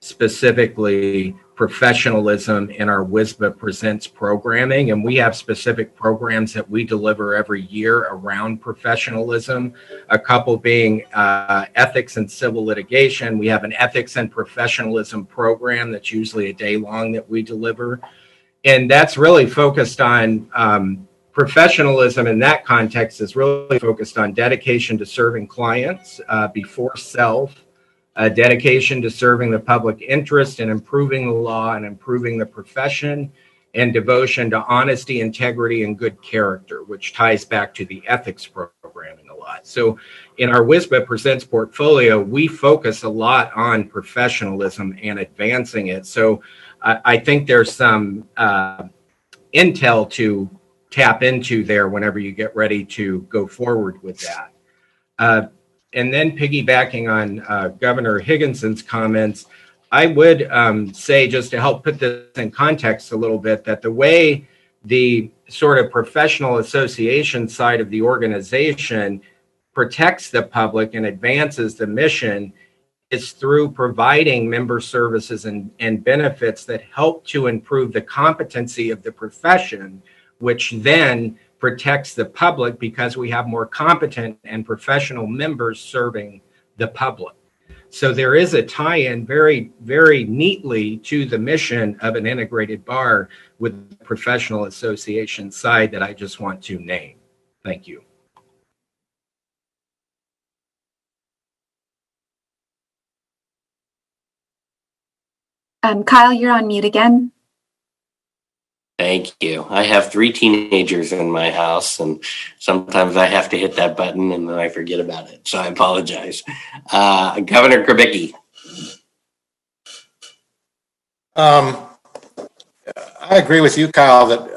[SPEAKER 15] specifically professionalism in our WISBA Presents programming. And we have specific programs that we deliver every year around professionalism, a couple being ethics and civil litigation. We have an ethics and professionalism program that's usually a day long that we deliver. And that's really focused on professionalism in that context is really focused on dedication to serving clients before self, dedication to serving the public interest and improving the law and improving the profession, and devotion to honesty, integrity, and good character, which ties back to the ethics programming a lot. So in our WISBA Presents portfolio, we focus a lot on professionalism and advancing it. So I think there's some intel to tap into there whenever you get ready to go forward with that. And then piggybacking on Governor Higginson's comments, I would say, just to help put this in context a little bit, that the way the sort of professional association side of the organization protects the public and advances the mission is through providing member services and benefits that help to improve the competency of the profession, which then protects the public because we have more competent and professional members serving the public. So there is a tie-in very, very neatly to the mission of an integrated bar with the professional association side that I just want to name. Thank you.
[SPEAKER 6] Kyle, you're on mute again.
[SPEAKER 3] Thank you. I have 3 teenagers in my house, and sometimes I have to hit that button and then I forget about it. So I apologize. Governor Krabicki.
[SPEAKER 10] I agree with you, Kyle, that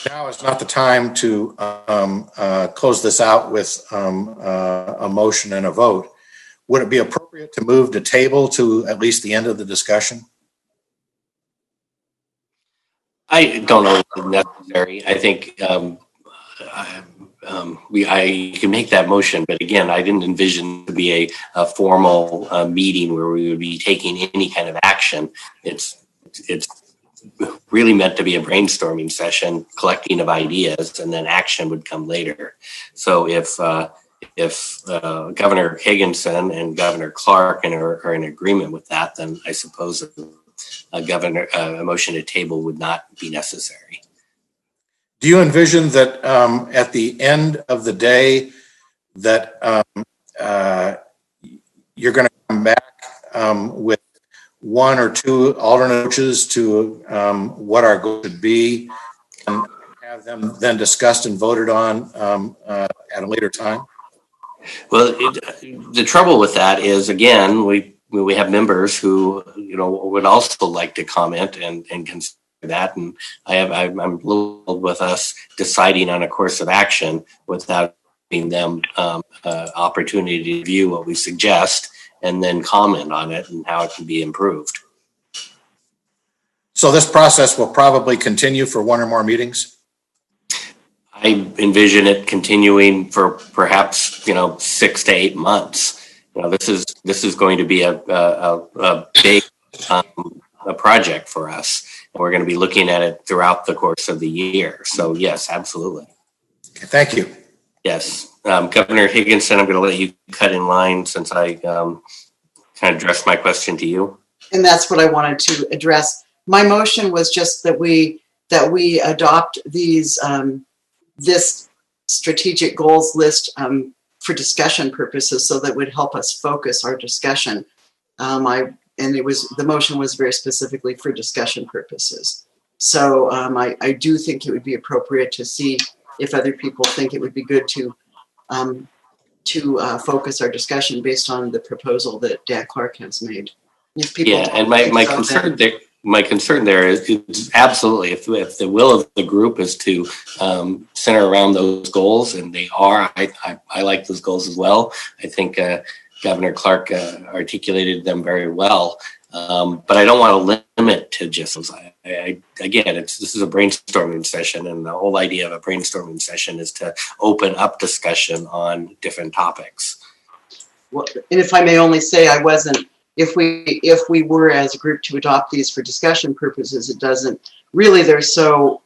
[SPEAKER 10] now is not the time to close this out with a motion and a vote. Would it be appropriate to move the table to at least the end of the discussion?
[SPEAKER 3] I don't know if it's necessary. I think I can make that motion, but again, I didn't envision to be a formal meeting where we would be taking any kind of action. It's really meant to be a brainstorming session, collecting of ideas, and then action would come later. So if Governor Higginson and Governor Clark are in agreement with that, then I suppose a motion to table would not be necessary.
[SPEAKER 10] Do you envision that at the end of the day that you're going to come back with 1 or 2 alternate approaches to what our goal should be and have them then discussed and voted on at a later time?
[SPEAKER 3] Well, the trouble with that is, again, we have members who, would also like to comment and consider that. And I'm a little with us deciding on a course of action without giving them opportunity to view what we suggest and then comment on it and how it can be improved.
[SPEAKER 10] So this process will probably continue for 1 or more meetings?
[SPEAKER 3] I envision it continuing for perhaps 6 to 8 months. This is going to be a big a project for us, and we're going to be looking at it throughout the course of the year. So yes, absolutely.
[SPEAKER 10] Okay, thank you.
[SPEAKER 3] Yes, Governor Higginson, I'm going to let you cut in line since I kind of addressed my question to you.
[SPEAKER 5] And that's what I wanted to address. My motion was just that we adopt these this strategic goals list for discussion purposes, so that would help us focus our discussion. The motion was very specifically for discussion purposes. So I do think it would be appropriate to see if other people think it would be good to focus our discussion based on the proposal that Dan Clark has made. If people
[SPEAKER 3] and my concern there is absolutely if the will of the group is to center around those goals, and they are, I like those goals as well. I think Governor Clark articulated them very well. But I don't want to limit to just those. Again, this is a brainstorming session, and the whole idea of a brainstorming session is to open up discussion on different topics.
[SPEAKER 5] Well, and if I may only say, I wasn't. If we were as a group to adopt these for discussion purposes, it doesn't really. They're so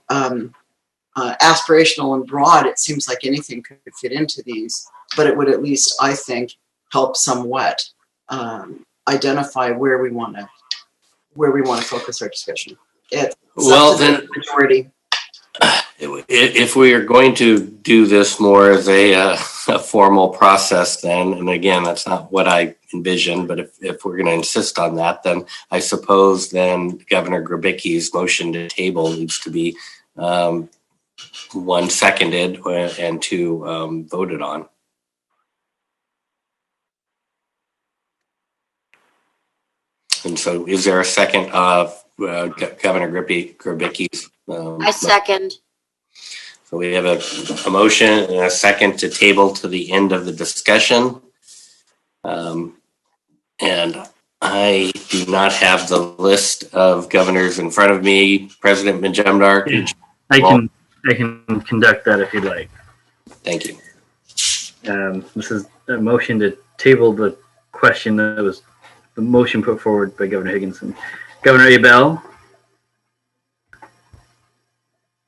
[SPEAKER 5] aspirational and broad. It seems like anything could fit into these, but it would at least, I think, help somewhat identify where we want to focus our discussion.
[SPEAKER 3] Well, then,
[SPEAKER 5] majority.
[SPEAKER 3] If we are going to do this more as a formal process, then, and again, that's not what I envisioned, but if we're going to insist on that, then I suppose then Governor Grabicki's motion to table needs to be one, seconded, and two, voted on. And so is there a second of Governor Grabicki's?
[SPEAKER 13] I second.
[SPEAKER 3] So we have a motion and a second to table to the end of the discussion. And I do not have the list of governors in front of me. President Majumdar.
[SPEAKER 1] I can conduct that if you'd like.
[SPEAKER 3] Thank you.
[SPEAKER 1] This is a motion to table the question that was the motion put forward by Governor Higginson. Governor Abel.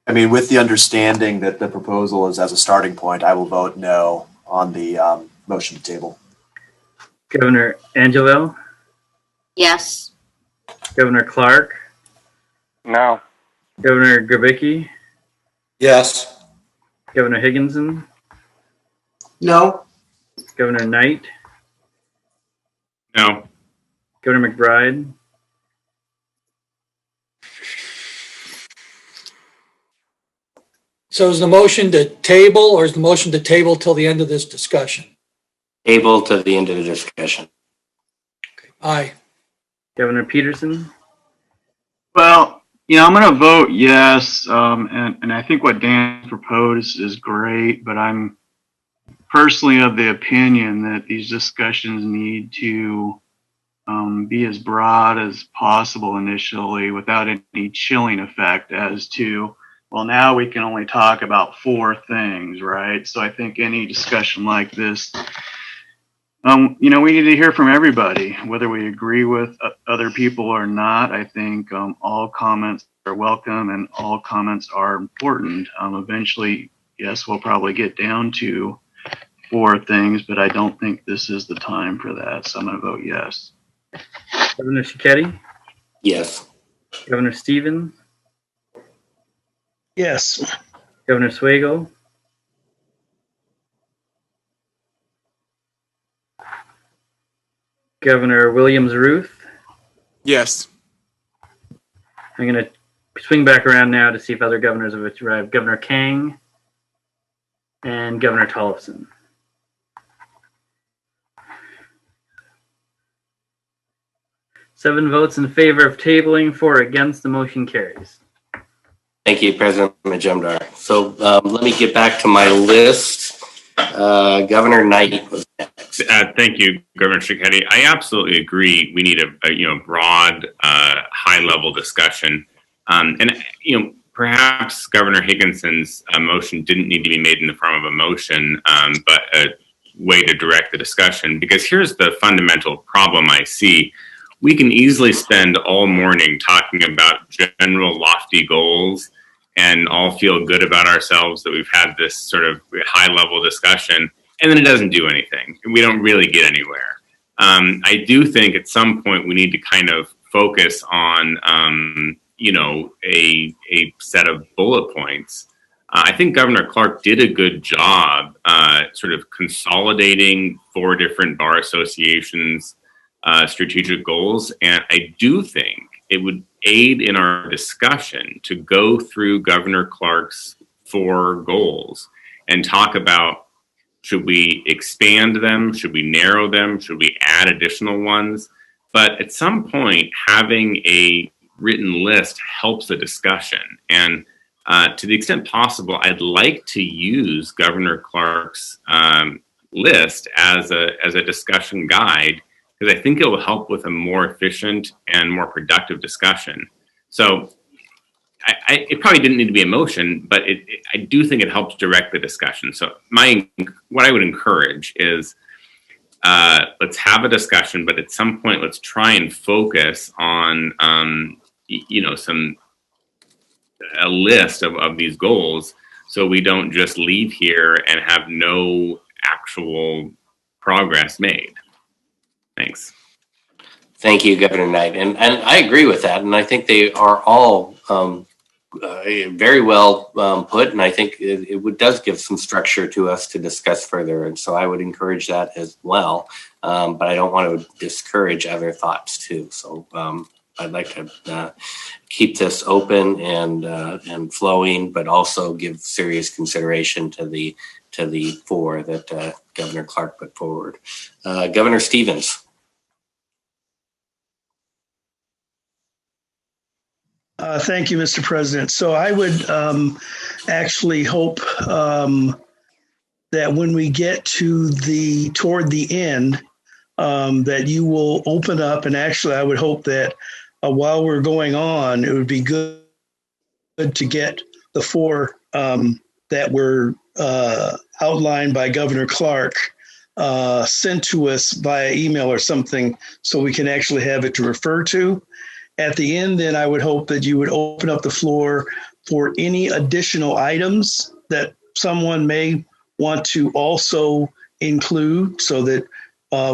[SPEAKER 14] I mean, with the understanding that the proposal is as a starting point, I will vote no on the motion to table.
[SPEAKER 1] Governor Angelo.
[SPEAKER 13] Yes.
[SPEAKER 1] Governor Clark.
[SPEAKER 9] No.
[SPEAKER 1] Governor Grabicki.
[SPEAKER 10] Yes.
[SPEAKER 1] Governor Higginson.
[SPEAKER 5] No.
[SPEAKER 1] Governor Knight.
[SPEAKER 11] No.
[SPEAKER 1] Governor McBride.
[SPEAKER 16] So is the motion to table, or is the motion to table till the end of this discussion?
[SPEAKER 3] Table to the end of the discussion.
[SPEAKER 16] Okay. Aye.
[SPEAKER 1] Governor Peterson.
[SPEAKER 17] Well, I'm going to vote yes, and I think what Dan proposed is great, but I'm personally of the opinion that these discussions need to be as broad as possible initially without any chilling effect as to, well, now we can only talk about 4 things, right? So I think any discussion like this, we need to hear from everybody, whether we agree with other people or not. I think all comments are welcome and all comments are important. Eventually, yes, we'll probably get down to 4 things, but I don't think this is the time for that. So I'm going to vote yes.
[SPEAKER 1] Governor Schicchetti.
[SPEAKER 3] Yes.
[SPEAKER 1] Governor Stevens.
[SPEAKER 2] Yes.
[SPEAKER 1] Governor Swagel. Governor Williams-Ruth.
[SPEAKER 11] Yes.
[SPEAKER 1] I'm going to swing back around now to see if other governors have arrived. Governor Kang and Governor Tollefson. Seven votes in favor of tabling, 4 against. The motion carries.
[SPEAKER 3] Thank you, President Majumdar. So let me get back to my list. Governor Knight was next.
[SPEAKER 18] Thank you, Governor Schicchetti. I absolutely agree. We need a broad, high-level discussion, and perhaps Governor Higginson's motion didn't need to be made in the form of a motion, but a way to direct the discussion. Because here's the fundamental problem I see. We can easily spend all morning talking about general lofty goals and all feel good about ourselves that we've had this sort of high level discussion, and then it doesn't do anything. We don't really get anywhere. I do think at some point we need to kind of focus on, a set of bullet points. I think Governor Clark did a good job sort of consolidating 4 different bar associations' strategic goals. And I do think it would aid in our discussion to go through Governor Clark's 4 goals and talk about, should we expand them? Should we narrow them? Should we add additional ones? But at some point, having a written list helps the discussion. And to the extent possible, I'd like to use Governor Clark's list as a discussion guide, because I think it will help with a more efficient and more productive discussion. So it probably didn't need to be a motion, but I do think it helps direct the discussion. So what I would encourage is let's have a discussion, but at some point let's try and focus on a list of these goals, so we don't just leave here and have no actual progress made. Thanks.
[SPEAKER 3] Thank you, Governor Knight. And I agree with that. And I think they are all very well put. And I think it does give some structure to us to discuss further. And so I would encourage that as well. But I don't want to discourage other thoughts too. So I'd like to keep this open and flowing, but also give serious consideration to the four that Governor Clark put forward. Governor Stevens.
[SPEAKER 2] Thank you, Mr. President. So I would actually hope that when we get to toward the end, that you will open up. And actually, I would hope that while we're going on, it would be good to get the four that were outlined by Governor Clark sent to us via email or something, so we can actually have it to refer to. At the end, then I would hope that you would open up the floor for any additional items that someone may want to also include, so that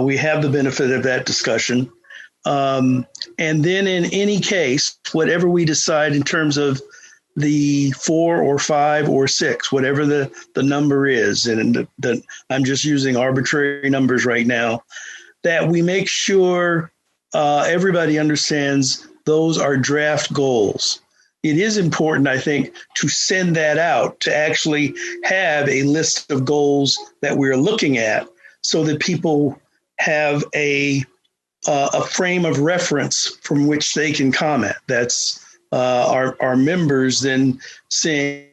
[SPEAKER 2] we have the benefit of that discussion. And then in any case, whatever we decide in terms of the 4 or 5 or 6, whatever the number is, and I'm just using arbitrary numbers right now, that we make sure everybody understands those are draft goals. It is important, I think, to send that out, to actually have a list of goals that we're looking at, so that people have a frame of reference from which they can comment. That's our members then saying,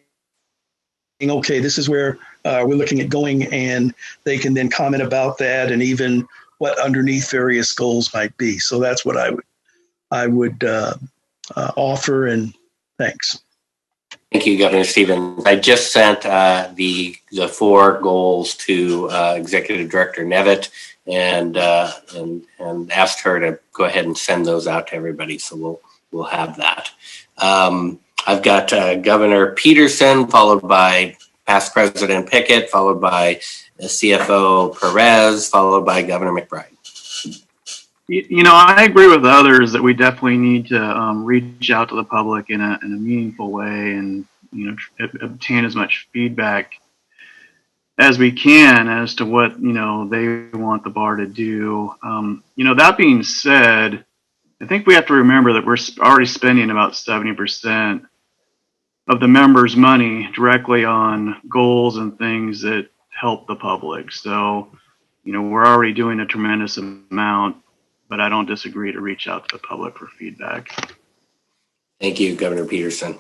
[SPEAKER 2] okay, this is where we're looking at going, and they can then comment about that and even what underneath various goals might be. So that's what I would offer, and thanks.
[SPEAKER 3] Thank you, Governor Stevens. I just sent the 4 goals to Executive Director Nevitt and asked her to go ahead and send those out to everybody. So we'll have that. I've got Governor Peterson, followed by Past President Pickett, followed by CFO Perez, followed by Governor McBride.
[SPEAKER 17] I agree with others that we definitely need to reach out to the public in a meaningful way, and obtain as much feedback as we can as to what they want the bar to do. That being said, I think we have to remember that we're already spending about 70% of the members' money directly on goals and things that help the public. So, we're already doing a tremendous amount, but I don't disagree to reach out to the public for feedback.
[SPEAKER 3] Thank you, Governor Peterson.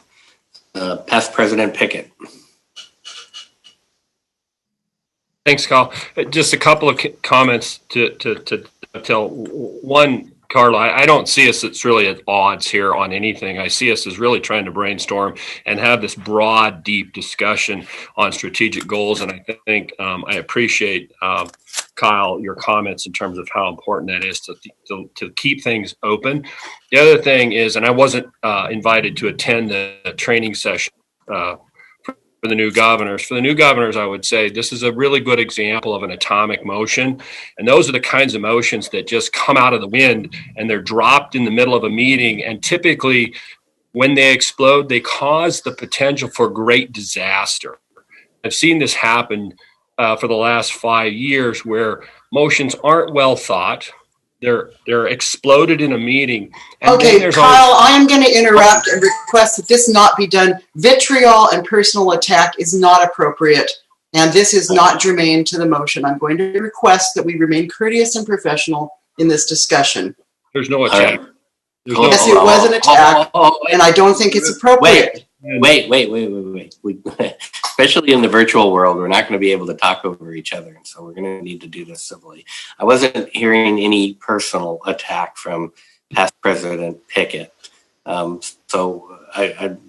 [SPEAKER 3] Past President Pickett.
[SPEAKER 12] Thanks, Kyle. Just a couple of comments to tell. One, Carla, I don't see us as really at odds here on anything. I see us as really trying to brainstorm and have this broad, deep discussion on strategic goals. And I think I appreciate, Kyle, your comments in terms of how important that is to keep things open. The other thing is, and I wasn't invited to attend the training session for the new governors. For the new governors, I would say this is a really good example of an atomic motion. And those are the kinds of motions that just come out of the wind and they're dropped in the middle of a meeting. And typically when they explode, they cause the potential for great disaster. I've seen this happen for the last 5 years where motions aren't well thought. They're exploded in a meeting. And
[SPEAKER 5] okay, Kyle, I am going to interrupt and request that this not be done. Vitriol and personal attack is not appropriate, and this is not germane to the motion. I'm going to request that we remain courteous and professional in this discussion.
[SPEAKER 12] There's no attack.
[SPEAKER 5] Yes, it was an attack, and I don't think it's appropriate.
[SPEAKER 3] Wait. Especially in the virtual world, we're not going to be able to talk over each other. And so we're going to need to do this civilly. I wasn't hearing any personal attack from past President Pickett. So I'd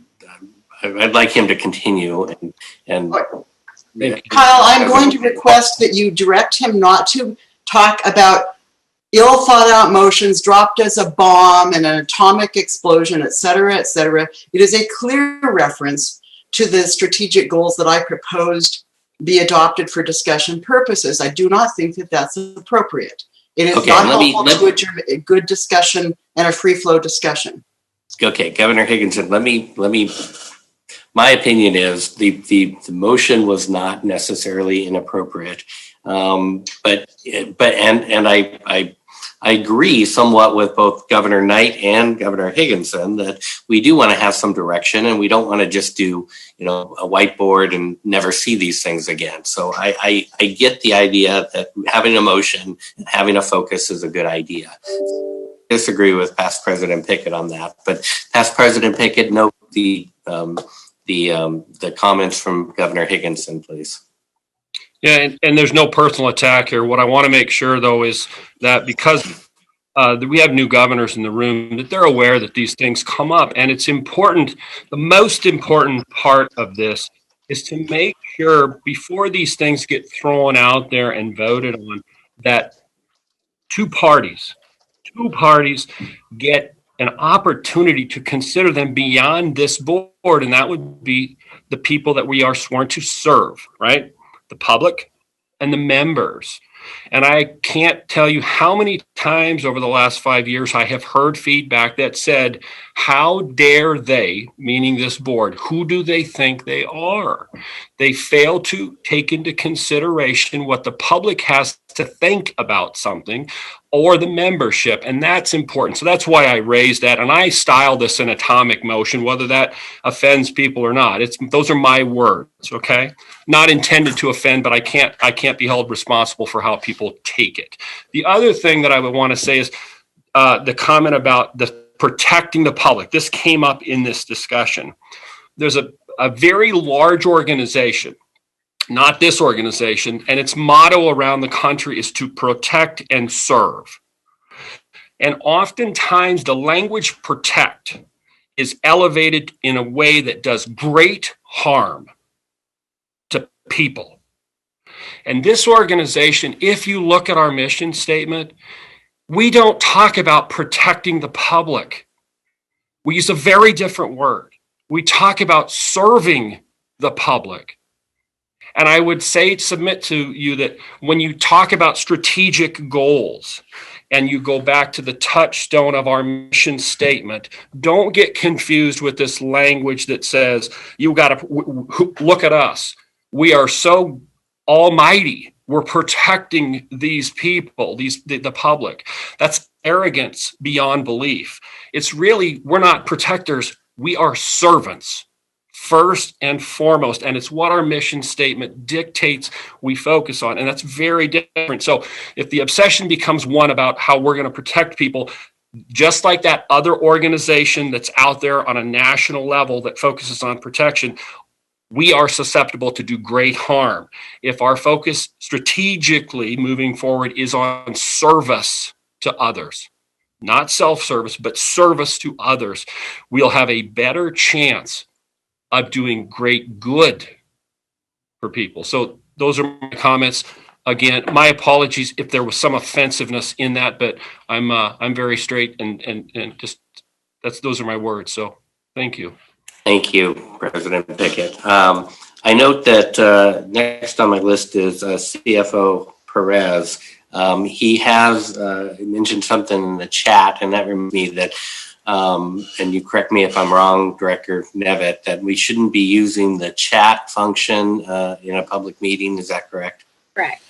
[SPEAKER 3] like him to continue. And
[SPEAKER 5] Kyle, I'm going to request that you direct him not to talk about ill thought out motions dropped as a bomb and an atomic explosion, et cetera, et cetera. It is a clear reference to the strategic goals that I proposed be adopted for discussion purposes. I do not think that that's appropriate. It is not helpful to a good discussion and a free flow discussion.
[SPEAKER 3] Okay, Governor Higginson, let me. My opinion is the motion was not necessarily inappropriate, but I agree somewhat with both Governor Knight and Governor Higginson that we do want to have some direction, and we don't want to just do a whiteboard and never see these things again. So I get the idea that having a motion and having a focus is a good idea. Disagree with past President Pickett on that, but past President Pickett, note the comments from Governor Higginson, please.
[SPEAKER 12] Yeah, and there's no personal attack here. What I want to make sure, though, is that because we have new governors in the room, that they're aware that these things come up. And it's important, the most important part of this is to make sure before these things get thrown out there and voted on, that two parties get an opportunity to consider them beyond this board. And that would be the people that we are sworn to serve, right? The public and the members. And I can't tell you how many times over the last 5 years I have heard feedback that said, how dare they, meaning this board, who do they think they are? They fail to take into consideration what the public has to think about something or the membership. And that's important. So that's why I raised that. And I style this an atomic motion, whether that offends people or not. Those are my words, okay? Not intended to offend, but I can't be held responsible for how people take it. The other thing that I would want to say is the comment about the protecting the public. This came up in this discussion. There's a very large organization, not this organization, and its motto around the country is to protect and serve. And oftentimes the language protect is elevated in a way that does great harm to people. And this organization, if you look at our mission statement, we don't talk about protecting the public. We use a very different word. We talk about serving the public. And I would submit to you that when you talk about strategic goals and you go back to the touchstone of our mission statement, don't get confused with this language that says, you got to look at us. We are so almighty. We're protecting these people, the public. That's arrogance beyond belief. It's really, we're not protectors. We are servants. First and foremost, and it's what our mission statement dictates we focus on, and that's very different. So if the obsession becomes one about how we're going to protect people, just like that other organization that's out there on a national level that focuses on protection, we are susceptible to do great harm. If our focus strategically moving forward is on service to others, not self-service, but service to others, we'll have a better chance of doing great good for people. So those are my comments. Again, my apologies if there was some offensiveness in that, but I'm very straight and just those are my words. So thank you.
[SPEAKER 3] Thank you, President Pickett. I note that next on my list is CFO Perez. He has mentioned something in the chat, and that reminds me that and you correct me if I'm wrong, Director Nevitt, that we shouldn't be using the chat function in a public meeting. Is that correct?
[SPEAKER 7] Correct.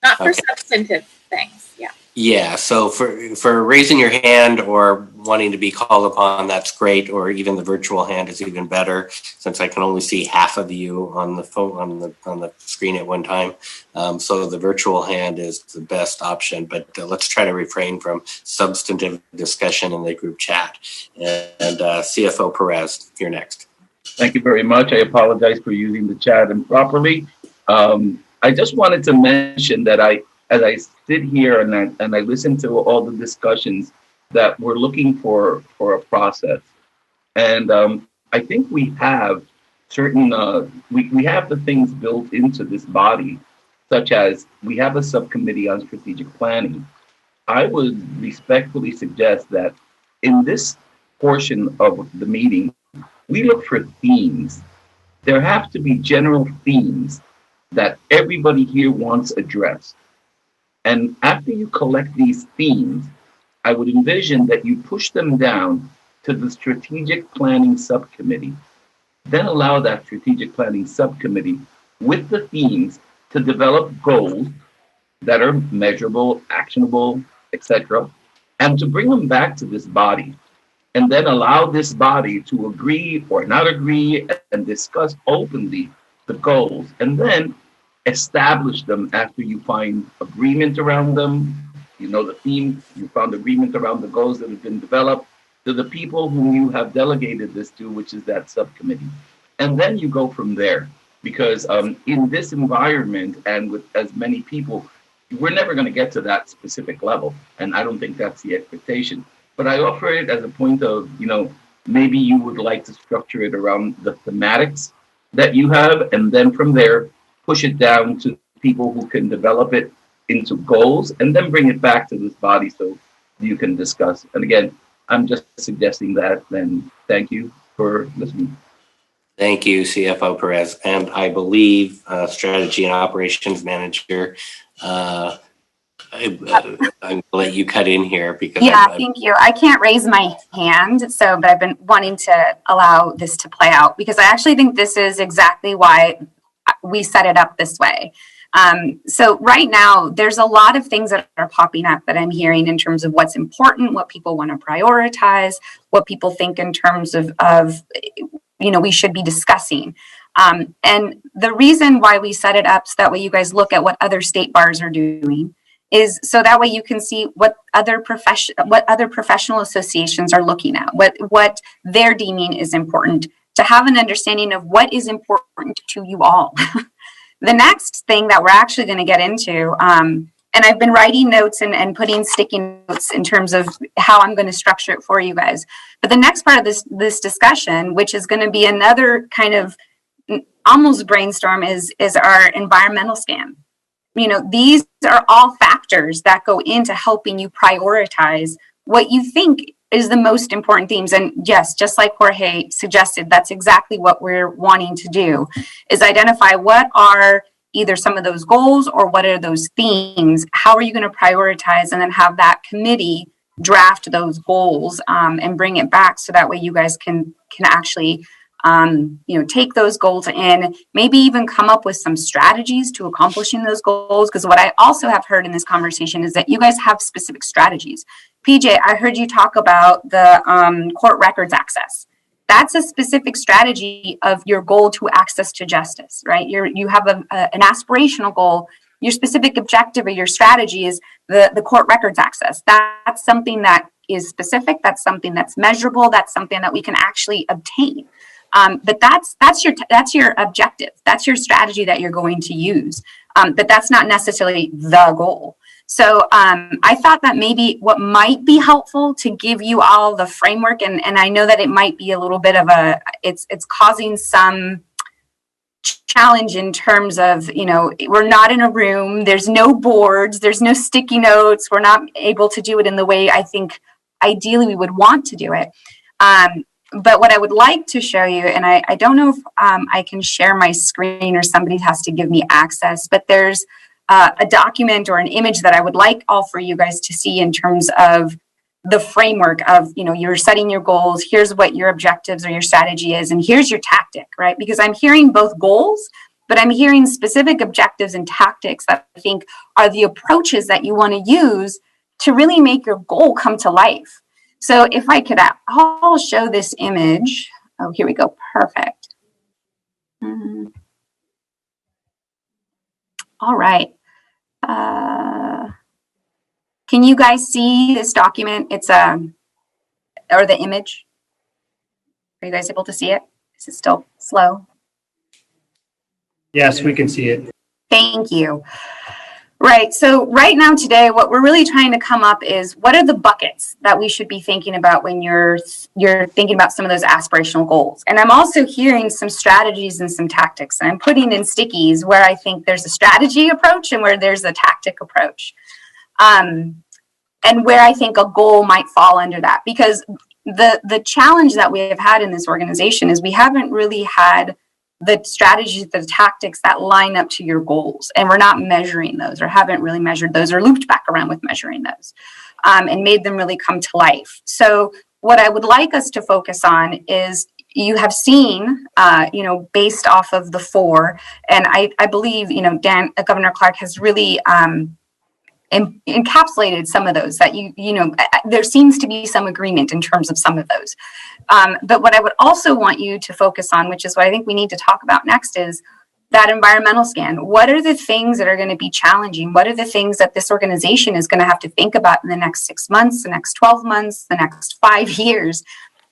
[SPEAKER 7] Not for substantive things. Yeah.
[SPEAKER 3] Yeah. So for raising your hand or wanting to be called upon, that's great. Or even the virtual hand is even better, since I can only see half of you on the phone on the screen at one time. So the virtual hand is the best option. But let's try to refrain from substantive discussion in the group chat. And CFO Perez, you're next.
[SPEAKER 19] Thank you very much. I apologize for using the chat improperly. I just wanted to mention that as I sit here and I listen to all the discussions, that we're looking for a process. And I think we have certain, we have the things built into this body, such as we have a subcommittee on strategic planning. I would respectfully suggest that in this portion of the meeting, we look for themes. There have to be general themes that everybody here wants addressed. And after you collect these themes, I would envision that you push them down to the strategic planning subcommittee, then allow that strategic planning subcommittee with the themes to develop goals that are measurable, actionable, etc., and to bring them back to this body, and then allow this body to agree or not agree and discuss openly the goals, and then establish them after you find agreement around them. You know the theme, you found agreement around the goals that have been developed, to the people whom you have delegated this to, which is that subcommittee. And then you go from there. Because in this environment and with as many people, we're never going to get to that specific level. And I don't think that's the expectation. But I offer it as a point of, maybe you would like to structure it around the thematics that you have. And then from there, push it down to people who can develop it into goals and then bring it back to this body so you can discuss. And again, I'm just suggesting that. Then thank you for listening.
[SPEAKER 3] Thank you, CFO Perez. And I believe Strategy and Operations Manager, I'm going to let you cut in here because
[SPEAKER 6] thank you. I can't raise my hand, but I've been wanting to allow this to play out because I actually think this is exactly why we set it up this way. So right now, there's a lot of things that are popping up that I'm hearing in terms of what's important, what people want to prioritize, what people think in terms of we should be discussing. And the reason why we set it up so that way you guys look at what other state bars are doing is so that way you can see what other professional associations are looking at, what they're deeming is important, to have an understanding of what is important to you all. The next thing that we're actually going to get into, and I've been writing notes and putting sticky notes in terms of how I'm going to structure it for you guys. But the next part of this discussion, which is going to be another kind of almost brainstorm, is our environmental scan. These are all factors that go into helping you prioritize what you think is the most important themes. And yes, just like Jorge suggested, that's exactly what we're wanting to do, is identify what are either some of those goals or what are those themes, how are you going to prioritize, and then have that committee draft those goals and bring it back so that way you guys can actually take those goals in, maybe even come up with some strategies to accomplishing those goals. Because what I also have heard in this conversation is that you guys have specific strategies. PJ, I heard you talk about the court records access. That's a specific strategy of your goal to access to justice, right? You have an aspirational goal. Your specific objective or your strategy is the court records access. That's something that is specific. That's something that's measurable. That's something that we can actually obtain. But that's your objective. That's your strategy that you're going to use. But that's not necessarily the goal. So I thought that maybe what might be helpful to give you all the framework, and I know that it might be a little bit of it's causing some challenge in terms of, we're not in a room, there's no boards, there's no sticky notes, we're not able to do it in the way I think ideally we would want to do it. But what I would like to show you, and I don't know if I can share my screen or somebody has to give me access, but there's a document or an image that I would like all for you guys to see in terms of the framework of, you're setting your goals, here's what your objectives or your strategy is, and here's your tactic, right? Because I'm hearing both goals, but I'm hearing specific objectives and tactics that I think are the approaches that you want to use to really make your goal come to life. So if I could, I'll show this image. Oh, here we go. Perfect. All right. Can you guys see this document? It's or the image. Are you guys able to see it? Is it still slow?
[SPEAKER 8] Yes, we can see it.
[SPEAKER 6] Thank you. Right. So right now today, what we're really trying to come up is what are the buckets that we should be thinking about when you're thinking about some of those aspirational goals. And I'm also hearing some strategies and some tactics. And I'm putting in stickies where I think there's a strategy approach and where there's a tactic approach. And where I think a goal might fall under that. Because the challenge that we have had in this organization is we haven't really had the strategies, the tactics that line up to your goals. And we're not measuring those or haven't really measured those or looped back around with measuring those and made them really come to life. So what I would like us to focus on is you have seen, based off of the 4, and I believe, Governor Clark has really encapsulated some of those that there seems to be some agreement in terms of some of those. But what I would also want you to focus on, which is what I think we need to talk about next, is that environmental scan. What are the things that are going to be challenging? What are the things that this organization is going to have to think about in the next 6 months, the next 12 months, the next 5 years?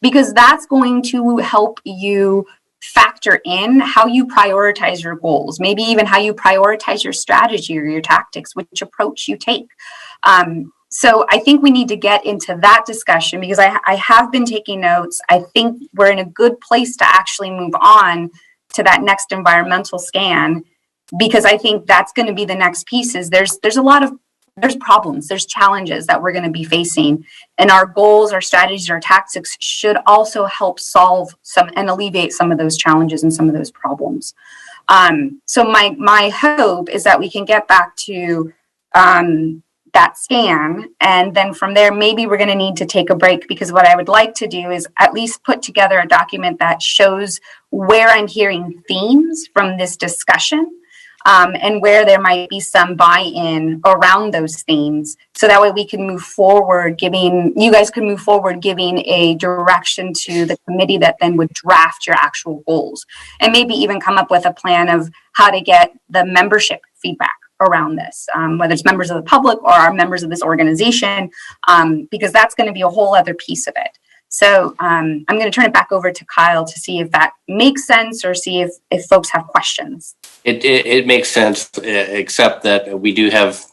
[SPEAKER 6] Because that's going to help you factor in how you prioritize your goals, maybe even how you prioritize your strategy or your tactics, which approach you take. So I think we need to get into that discussion because I have been taking notes. I think we're in a good place to actually move on to that next environmental scan because I think that's going to be the next piece. Is there's problems, there's challenges that we're going to be facing, and our goals, our strategies, our tactics should also help solve some and alleviate some of those challenges and some of those problems. So my hope is that we can get back to that scan, and then from there, maybe we're going to need to take a break because what I would like to do is at least put together a document that shows where I'm hearing themes from this discussion. And where there might be some buy-in around those themes. So that way we can move forward, you guys can move forward giving a direction to the committee that then would draft your actual goals. And maybe even come up with a plan of how to get the membership feedback around this, whether it's members of the public or our members of this organization, because that's going to be a whole other piece of it. So I'm going to turn it back over to Kyle to see if that makes sense or see if folks have questions.
[SPEAKER 3] It makes sense, except that we do have,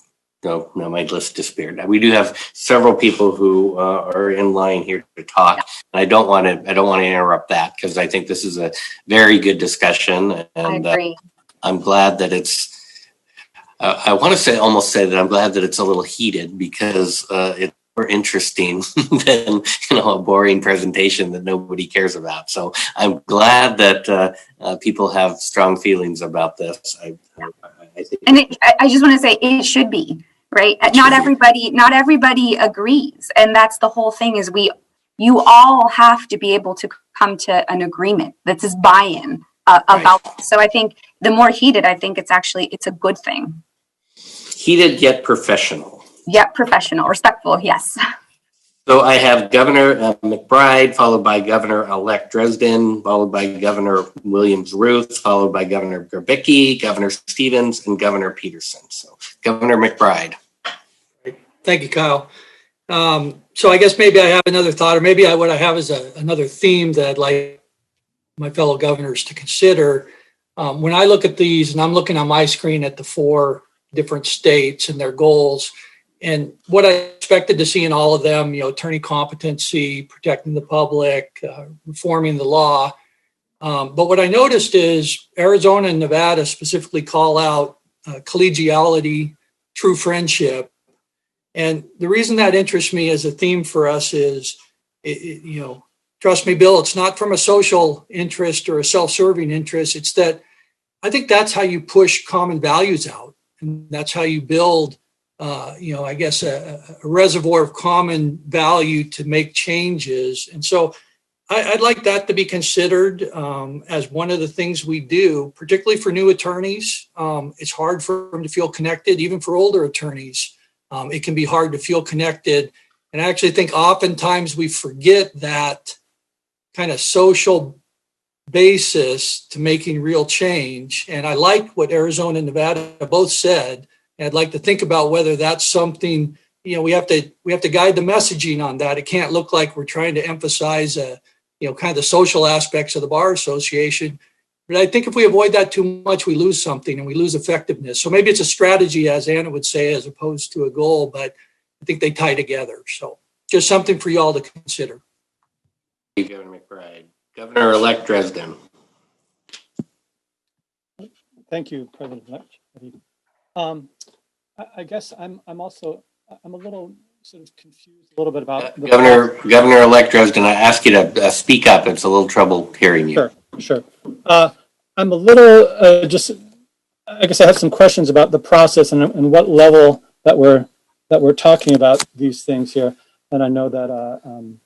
[SPEAKER 3] no, my list disappeared. We do have several people who are in line here to talk. And I don't want to interrupt that because I think this is a very good discussion. And
[SPEAKER 6] I agree.
[SPEAKER 3] I'm glad that I want to almost say that I'm glad that it's a little heated because it's more interesting than a boring presentation that nobody cares about. So I'm glad that people have strong feelings about this. I think,
[SPEAKER 6] and I just want to say it should be right. Not everybody agrees, and that's the whole thing. Is you all have to be able to come to an agreement. That's this buy-in about. Right. So I think the more heated, I think it's a good thing.
[SPEAKER 3] Heated yet professional.
[SPEAKER 6] Yep, professional, respectful, yes.
[SPEAKER 3] So I have Governor McBride, followed by Governor-elect Dresden, followed by Governor Williams-Ruth, followed by Governor Gerbicki, Governor Stevens, and Governor Peterson. So Governor McBride.
[SPEAKER 16] Thank you, Kyle. So I guess maybe I have another thought, or maybe what I have is another theme that I'd like my fellow governors to consider. When I look at these, and I'm looking on my screen at the 4 different states and their goals, and what I expected to see in all of them, attorney competency, protecting the public, reforming the law. But what I noticed is Arizona and Nevada specifically call out collegiality, true friendship. And the reason that interests me as a theme for us is, trust me, Bill, it's not from a social interest or a self-serving interest. It's that I think that's how you push common values out. And that's how you build I guess a reservoir of common value to make changes. And so I'd like that to be considered as one of the things we do, particularly for new attorneys. It's hard for them to feel connected, even for older attorneys. It can be hard to feel connected. And I actually think oftentimes we forget that kind of social basis to making real change. And I like what Arizona and Nevada both said. And I'd like to think about whether that's something, we have to guide the messaging on that. It can't look like we're trying to emphasize a kind of the social aspects of the Bar Association. But I think if we avoid that too much, we lose something and we lose effectiveness. So maybe it's a strategy, as Anna would say, as opposed to a goal, but I think they tie together. So just something for y'all to consider.
[SPEAKER 3] Thank you, Governor McBride. Governor-elect Dresden.
[SPEAKER 20] Thank you, President-elect. I guess I'm a little sort of confused a little bit about
[SPEAKER 3] Governor-elect Dresden, I ask you to speak up. It's a little trouble hearing you.
[SPEAKER 20] Sure. I'm a little I guess I have some questions about the process and what level that we're talking about these things here. And I know that Anna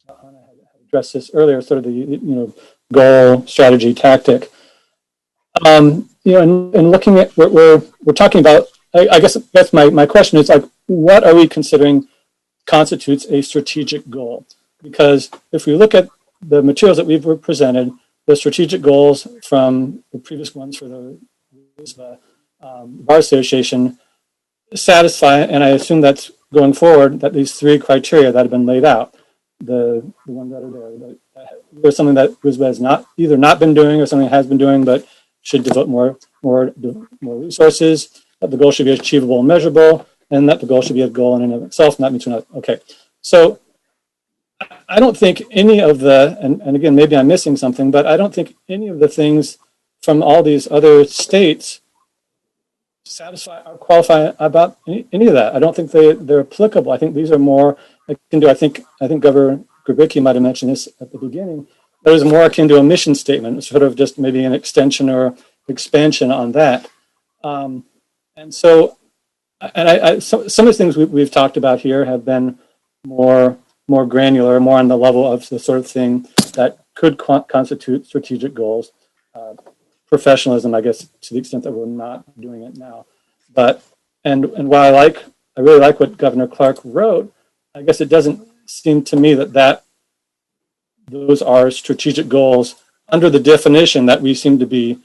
[SPEAKER 20] had addressed this earlier, sort of the goal, strategy, tactic. And looking at what we're talking about, I guess that's my question is like, what are we considering constitutes a strategic goal? Because if we look at the materials that we've presented, the strategic goals from the previous ones for the Bar Association satisfy, and I assume that's going forward, that these three criteria that have been laid out, the ones that are there, there's something that WISBA has not either not been doing or something it has been doing, but should devote more resources, that the goal should be achievable and measurable, and that the goal should be a goal in and of itself, not mean to another. Okay, so I don't think any of the, and again, maybe I'm missing something, but I don't think any of the things from all these other states satisfy or qualify about any of that. I don't think they're applicable. I think these are more akin to, I think Governor Grabicki might have mentioned this at the beginning, that was more akin to a mission statement, sort of just maybe an extension or expansion on that. And so, some of the things we've talked about here have been more granular, more on the level of the sort of thing that could constitute strategic goals. Professionalism, I guess, to the extent that we're not doing it now. But and while I really like what Governor Clark wrote, I guess it doesn't seem to me that those are strategic goals under the definition that we seem to be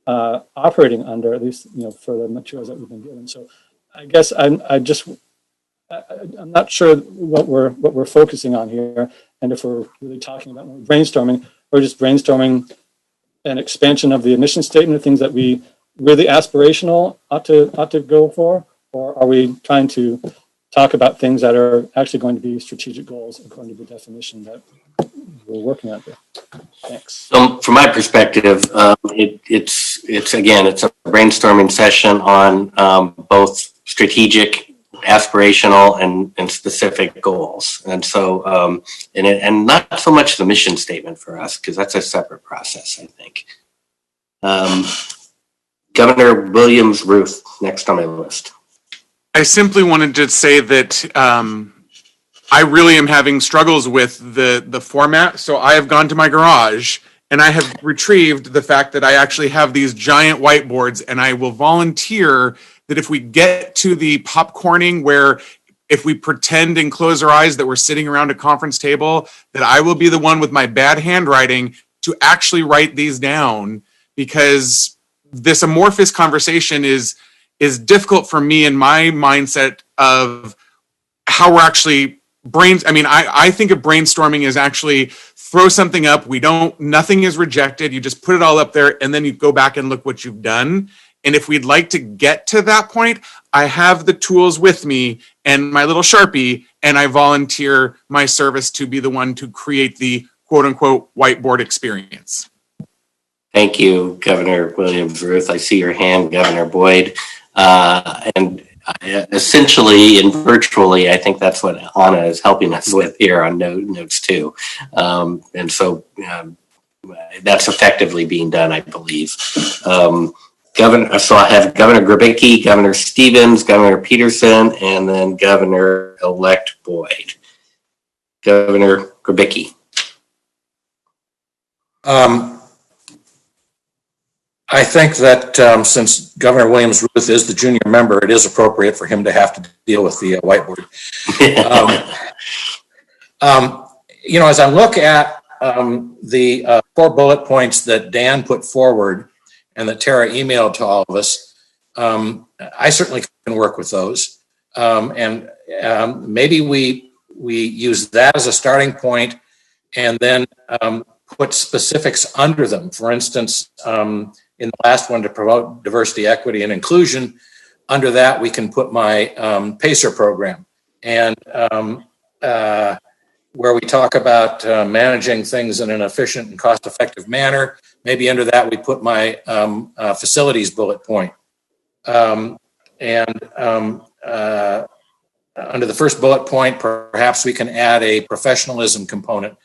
[SPEAKER 20] operating under, at least for the materials that we've been given. So I guess I'm not sure what we're focusing on here, and if we're really talking about brainstorming or just brainstorming an expansion of the mission statement, things that we really aspirational ought to go for, or are we trying to talk about things that are actually going to be strategic goals according to the definition that we're working on here? Thanks.
[SPEAKER 3] So from my perspective, it's a brainstorming session on both strategic, aspirational, and specific goals. And so, and not so much the mission statement for us, because that's a separate process, I think. Governor Williams-Ruth, next on my list.
[SPEAKER 11] I simply wanted to say that I really am having struggles with the format. So I have gone to my garage and I have retrieved the fact that I actually have these giant whiteboards, and I will volunteer that if we get to the popcorning where if we pretend and close our eyes that we're sitting around a conference table, that I will be the one with my bad handwriting to actually write these down, because this amorphous conversation is difficult for me in my mindset of how we're actually I think of brainstorming as actually throw something up. Nothing is rejected. You just put it all up there and then you go back and look what you've done. And if we'd like to get to that point, I have the tools with me and my little Sharpie, and I volunteer my service to be the one to create the quote unquote whiteboard experience.
[SPEAKER 3] Thank you, Governor Williams-Ruth. I see your hand, Governor Boyd. And essentially and virtually, I think that's what Anna is helping us with here on notes too. And so that's effectively being done, I believe. So I have Governor Grabicki, Governor Stevens, Governor Peterson, and then Governor-elect Boyd. Governor Grabicki.
[SPEAKER 10] I think that since Governor Williams-Ruth is the junior member, it is appropriate for him to have to deal with the whiteboard. As I look at the 4 bullet points that Dan put forward and that Tara emailed to all of us, I certainly can work with those. And maybe we use that as a starting point and then put specifics under them. For instance, in the last one, to promote diversity, equity, and inclusion, under that we can put my PACER program. And where we talk about managing things in an efficient and cost-effective manner, maybe under that we put my facilities bullet point. Under the first bullet point, perhaps we can add a professionalism component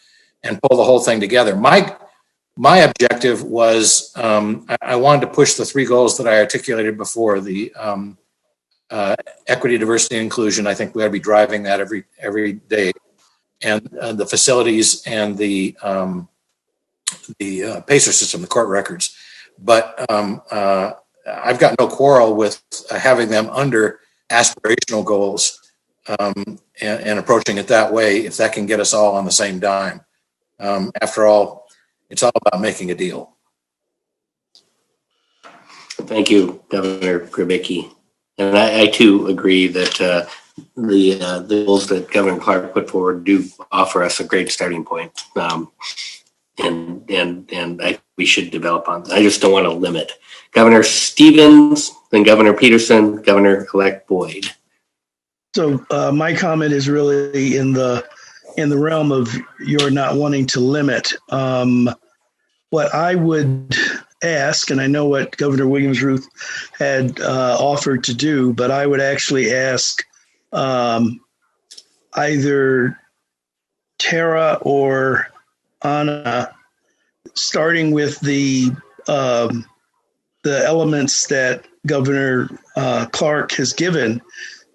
[SPEAKER 10] and pull the whole thing together. My objective was I wanted to push the three goals that I articulated before, the equity, diversity, and inclusion. I think we ought to be driving that every day. And the facilities and the PACER system, the court records. But I've got no quarrel with having them under aspirational goals and approaching it that way, if that can get us all on the same dime. After all, it's all about making a deal.
[SPEAKER 3] Thank you, Governor Grabicki. And I too agree that the goals that Governor Clark put forward do offer us a great starting point. We should develop on that. I just don't want to limit. Governor Stevens, then Governor Peterson, Governor-elect Boyd.
[SPEAKER 2] So my comment is really in the realm of your not wanting to limit. What I would ask, and I know what Governor Williams-Ruth had offered to do, but I would actually ask either Tara or Anna, starting with the elements that Governor Clark has given,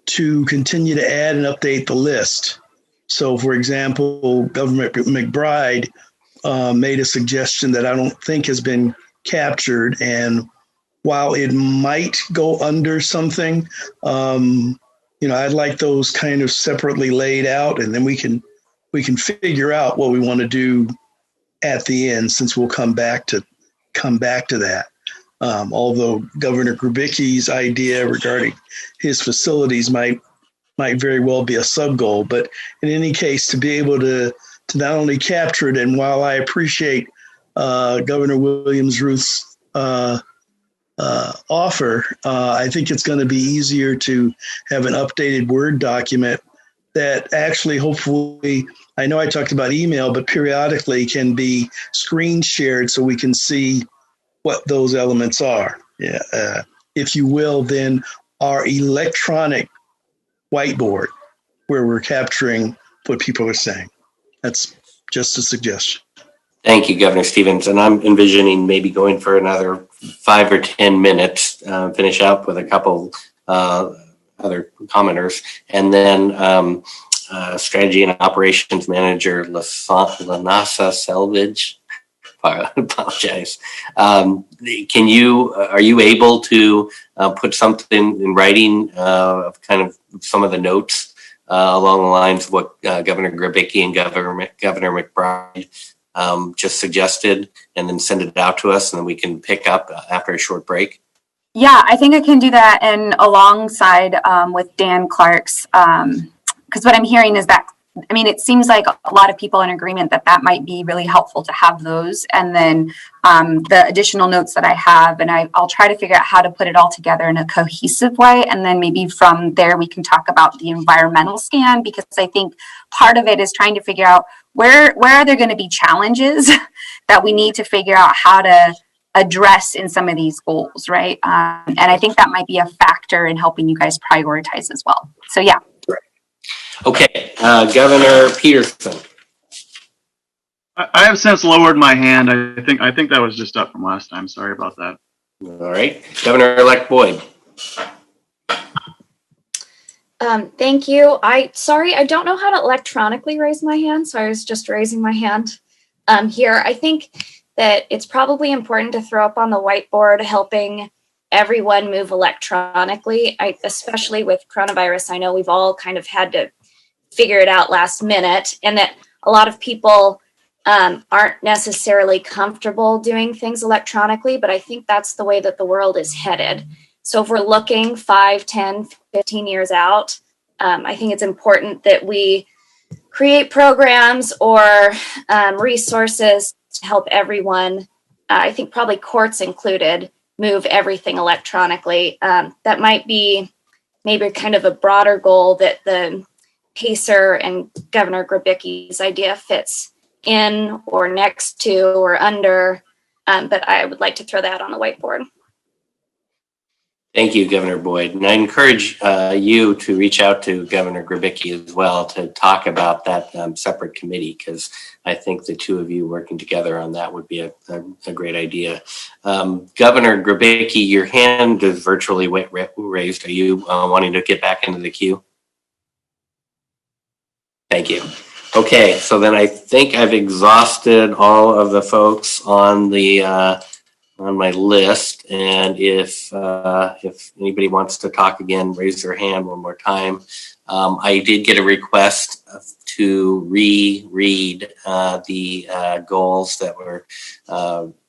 [SPEAKER 2] to continue to add and update the list. So, for example, Governor McBride made a suggestion that I don't think has been captured, and while it might go under something, I'd like those kind of separately laid out, and then we can figure out what we want to do at the end, since we'll come back to that. Although Governor Grabicki's idea regarding his facilities might very well be a sub goal, but in any case, to be able to not only capture it, and while I appreciate Governor Williams-Ruth's offer, I think it's going to be easier to have an updated Word document that actually, hopefully, I know I talked about email, but periodically can be screen shared so we can see what those elements are. Yeah, if you will, then our electronic whiteboard where we're capturing what people are saying. That's just a suggestion.
[SPEAKER 3] Thank you, Governor Stevens. And I'm envisioning maybe going for another 5 or 10 minutes, finish up with a couple other commenters, and then Strategy and Operations Manager Lanasa Selvage. I apologize. Are you able to put something in writing of kind of some of the notes along the lines of what Governor Grabicki and Governor McBride just suggested, and then send it out to us, and then we can pick up after a short break?
[SPEAKER 6] Yeah, I think I can do that, and alongside with Dan Clark's, because what I'm hearing is that, I mean, it seems like a lot of people are in agreement that might be really helpful to have those. And then the additional notes that I have, and I'll try to figure out how to put it all together in a cohesive way. And then maybe from there, we can talk about the environmental scan, because I think part of it is trying to figure out where are there going to be challenges that we need to figure out how to address in some of these goals, right? And I think that might be a factor in helping you guys prioritize as well. So yeah.
[SPEAKER 3] Okay, Governor Peterson.
[SPEAKER 17] I have since lowered my hand. I think that was just up from last time. Sorry about that.
[SPEAKER 3] All right, Governor-elect Boyd.
[SPEAKER 7] Thank you. Sorry, I don't know how to electronically raise my hand, so I was just raising my hand here. I think that it's probably important to throw up on the whiteboard helping everyone move electronically, especially with coronavirus. I know we've all kind of had to figure it out last minute, and that a lot of people aren't necessarily comfortable doing things electronically, but I think that's the way that the world is headed. So if we're looking 5, 10, 15 years out, I think it's important that we create programs or resources to help everyone, I think probably courts included, move everything electronically. That might be maybe kind of a broader goal that the PACER and Governor Grabicki's idea fits in or next to or under, but I would like to throw that on the whiteboard.
[SPEAKER 3] Thank you, Governor Boyd. And I encourage you to reach out to Governor Grabicki as well to talk about that separate committee, because I think the two of you working together on that would be a great idea. Governor Grabicki, your hand is virtually raised. Are you wanting to get back into the queue? Thank you. Okay, so then I think I've exhausted all of the folks on the on my list, and if anybody wants to talk again, raise their hand one more time. I did get a request to reread the goals that were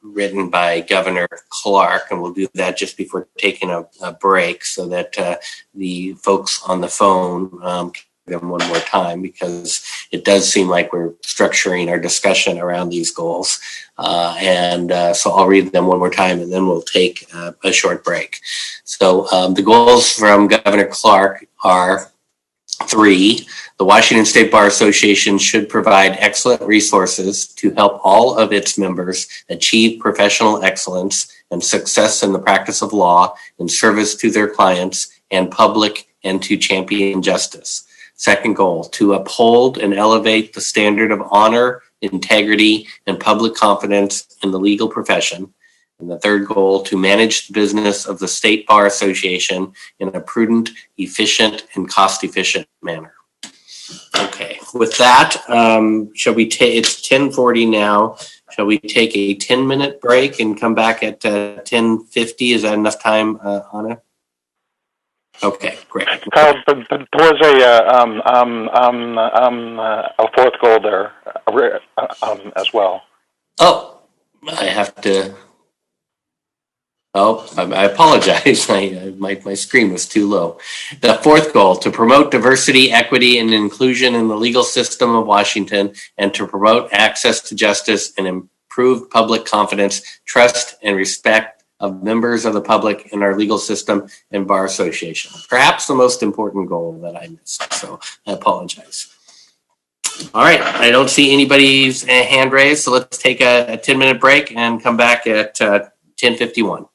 [SPEAKER 3] written by Governor Clark, and we'll do that just before taking a break so that the folks on the phone can them one more time, because it does seem like we're structuring our discussion around these goals. So I'll read them one more time and then we'll take a short break. So the goals from Governor Clark are 3. The Washington State Bar Association should provide excellent resources to help all of its members achieve professional excellence and success in the practice of law in service to their clients and public, and to champion justice. Second goal, to uphold and elevate the standard of honor, integrity, and public confidence in the legal profession. And the third goal, to manage the business of the State Bar Association in a prudent, efficient, and cost-efficient manner. Okay, with that, shall we take, it's 10:40 now. Shall we take a 10-minute break and come back at 10:50? Is that enough time, Anna? Okay, great.
[SPEAKER 21] Kyle, there was a fourth goal there as well.
[SPEAKER 3] Oh, I have to. Oh, I apologize. My screen was too low. The fourth goal, to promote diversity, equity, and inclusion in the legal system of Washington, and to promote access to justice and improve public confidence, trust, and respect of members of the public in our legal system and bar association. Perhaps the most important goal that I missed, so I apologize. All right, I don't see anybody's hand raised, so let's take a 10-minute break and come back at 10:51.